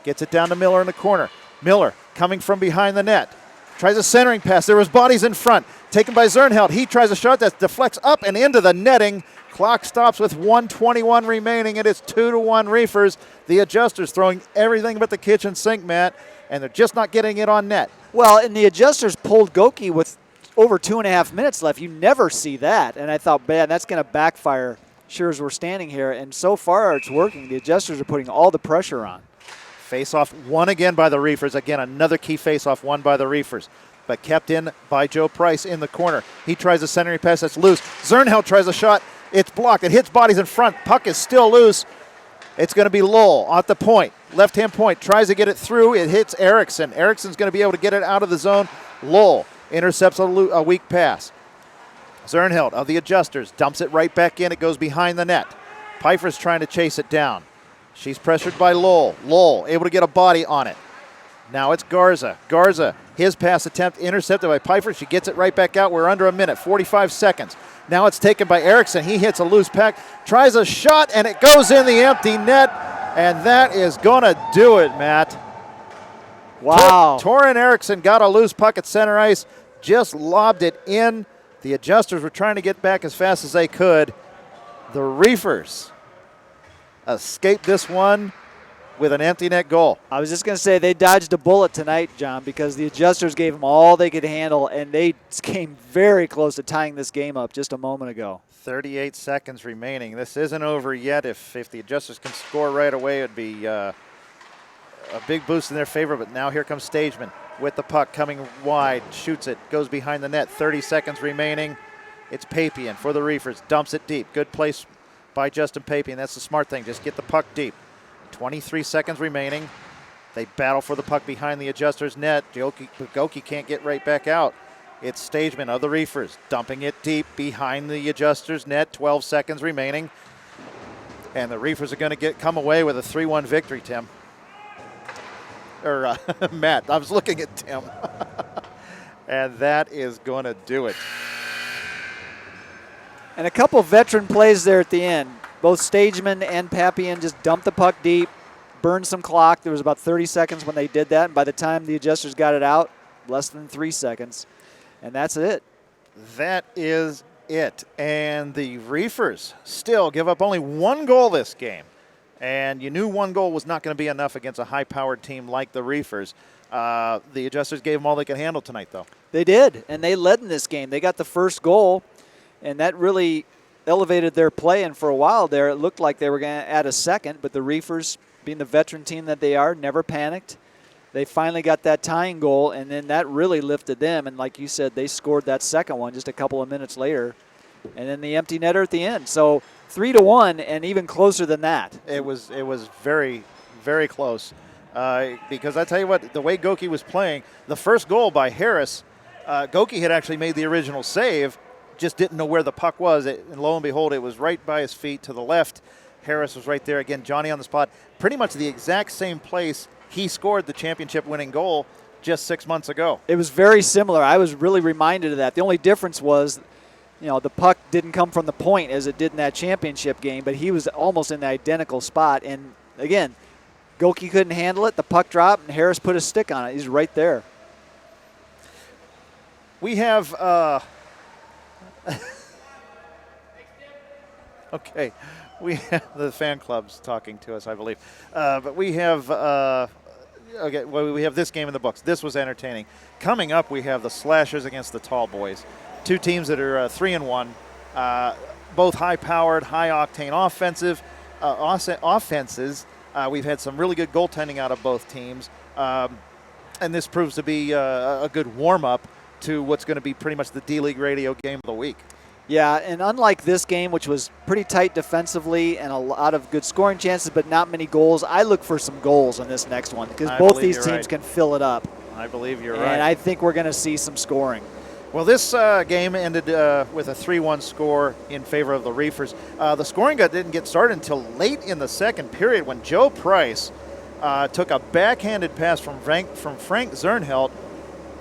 Gets it down to Miller in the corner. Miller coming from behind the net. Tries a centering pass. There was bodies in front. Taken by Zernheld. He tries a shot that deflects up and into the netting. Clock stops with 1:21 remaining. It is 2-1 Reefers. The Adjusters throwing everything but the kitchen sink, Matt, and they're just not getting it on net. Well, and the Adjusters pulled Goki with over 2.5 minutes left. You never see that. And I thought, man, that's going to backfire sure as we're standing here. And so far it's working. The Adjusters are putting all the pressure on. Face-off won again by the Reefers. Again, another key face-off won by the Reefers, but kept in by Joe Price in the corner. He tries a centering pass that's loose. Zernheld tries a shot, It's blocked. It hits bodies in front. Puck is still loose. It's going to be Lowell at the point. Left-hand point. Tries to get it through. It hits Erickson. Erickson's going to be able to get it out of the zone. Lowell intercepts a weak pass. Zernhelt of the Adjusters dumps it right back in. It goes behind the net. Pfeiffer's trying to chase it down. She's pressured by Lowell. Lowell able to get a body on it. Now it's Garza. Garza, his pass attempt intercepted by Pfeiffer. She gets it right back out. We're under a minute, 45 seconds. Now it's taken by Erickson. He hits a loose pack, tries a shot, and it goes in the empty net. And that is going to do it, Matt. Wow. Torin Erickson got a loose puck at center ice, just lobbed it in. The Adjusters were trying to get back as fast as they could. The Reefers escaped this one with an empty net goal. I was just going to say they dodged a bullet tonight, John, because the Adjusters gave them all they could handle, and they came very close to tying this game up just a moment ago. 38 seconds remaining. This isn't over yet. If the Adjusters can score right away, it would be a big boost in their favor. But now here comes Stageman with the puck coming wide, shoots it, goes behind the net. 30 seconds remaining. It's Papian for the Reefers, dumps it deep. Good place by Justin Papian. That's the smart thing. Just get the puck deep. 23 seconds remaining. They battle for the puck behind the Adjusters' net. Goki can't get right back out. It's Stageman of the Reefers dumping it deep behind the Adjusters' net. 12 seconds remaining. And the Reefers are going to come away with a 3-1 victory, Tim. Or Matt, I was looking at Tim. And that is going to do it. And a couple veteran plays there at the end. Both Stageman and Papian just dumped the puck deep, burned some clock. There was about 30 seconds when they did that. And by the time the Adjusters got it out, less than 3 seconds. And that's it. That is it. And the Reefers still give up only 1 goal this game. And you knew 1 goal was not going to be enough against a high-powered team like the Reefers. The Adjusters gave them all they could handle tonight, though. They did, and they led in this game. They got the first goal, and that really elevated their play. And for a while there, it looked like they were going to add a second, but the Reefers, being the veteran team that they are, never panicked. They finally got that tying goal, and then that really lifted them. And like you said, they scored that second one just a couple of minutes later, and then the empty netter at the end. So 3-1, and even closer than that. It was very, very close. Because I tell you what, the way Goki was playing, the first goal by Harris, Goki had actually made the original save, just didn't know where the puck was. And lo and behold, it was right by his feet to the left. Harris was right there. Again, Johnny on the spot. Pretty much the exact same place he scored the championship-winning goal just 6 months ago. It was very similar. I was really reminded of that. The only difference was, the puck didn't come from the point as it did in that championship game, but he was almost in the identical spot. And, again, Goki couldn't handle it. The puck dropped, and Harris put a stick on it. He's right there. We have okay, we have the fan club's talking to us, I believe. But we have we have this game in the books. This was entertaining. Coming up, we have the Slashers against the Tall Boys. 2 teams that are 3-1, both high-powered, high-octane offenses. We've had some really good goaltending out of both teams, and this proves to be a good warm-up to what's going to be pretty much the D-League radio game of the week. Yeah, and unlike this game, which was pretty tight defensively and a lot of good scoring chances but not many goals, I look for some goals in this next one because both these teams can fill it up. I believe you're right. And I think we're going to see some scoring. Well, this game ended with a 3-1 score in favor of the Reefers. The scoring didn't get started until late in the second period when Joe Price took a backhanded pass from Frank Zernhelt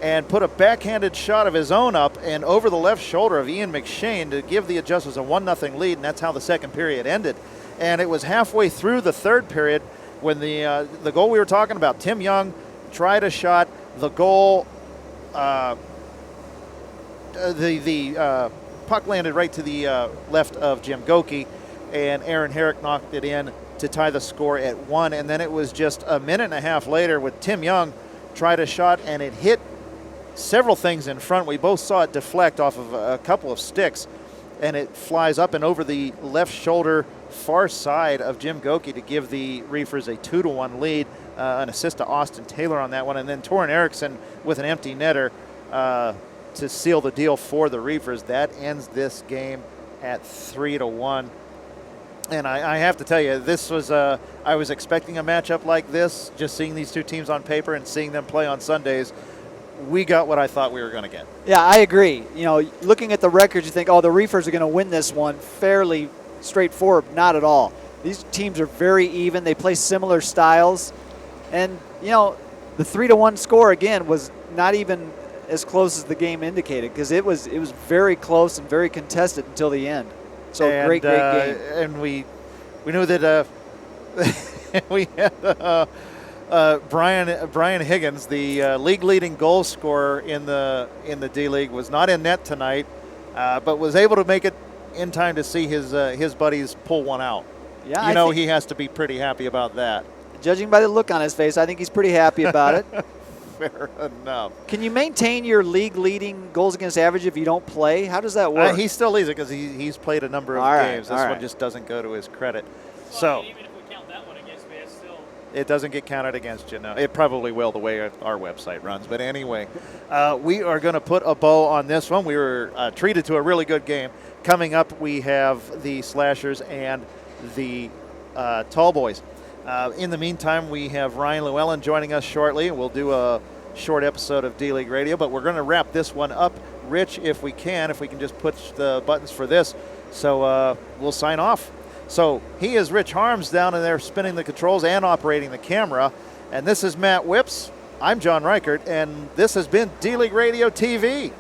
and put a backhanded shot of his own up and over the left shoulder of Ian McShane to give the Adjusters a 1-0 lead, and that's how the second period ended. And it was halfway through the third period when the goal we were talking about, Tim Young tried a shot, the goal, the puck landed right to the left of Jim Goki, and Aaron Herrick knocked it in to tie the score at 1. And then it was just a minute and a half later with Tim Young tried a shot, and it hit several things in front. We both saw it deflect off of a couple of sticks, and it flies up and over the left shoulder far side of Jim Goki to give the Reefers a 2-1 lead. An assist to Austin Taylor on that one, and then Torin Erickson with an empty netter to seal the deal for the Reefers. That ends this game at 3-1. And I have to tell you, this was I was expecting a matchup like this, just seeing these two teams on paper and seeing them play on Sundays. We got what I thought we were going to get. Yeah, I agree. You know, looking at the records, you think, oh, the Reefers are going to win this one fairly straightforward. Not at all. These teams are very even. They play similar styles. And, you know, the 3-1 score, again, was not even as close as the game indicated, because it was very close and very contested until the end. So and, great game. And we knew that we had Brian Higgins, the league leading goal scorer in the D League, was not in net tonight, but was able to make it in time to see his buddies pull one out. Yeah, you know, he has to be pretty happy about that. Judging by the look on his face, I think he's pretty happy about it. Fair enough. Can you maintain your league-leading goals against average if you don't play? How does that work? He still leads it because he's played a number of games. This one just doesn't go to his credit. Well, so I mean, even if we count that one against me, it's still. It doesn't get counted against you. No, it probably will the way our website runs. But anyway, we are going to put a bow on this one. We were treated to a really good game. Coming up, we have the Slashers and the Tall Boys. In the meantime, we have Ryan Llewellyn joining us shortly. We'll do a short episode of D-League Radio, but we're going to wrap this one up. Rich, if we can just push the buttons for this. So we'll sign off. So he is Rich Harms down in there spinning the controls and operating the camera. And this is Matt Whips. I'm John Reichert, and this has been D-League Radio TV.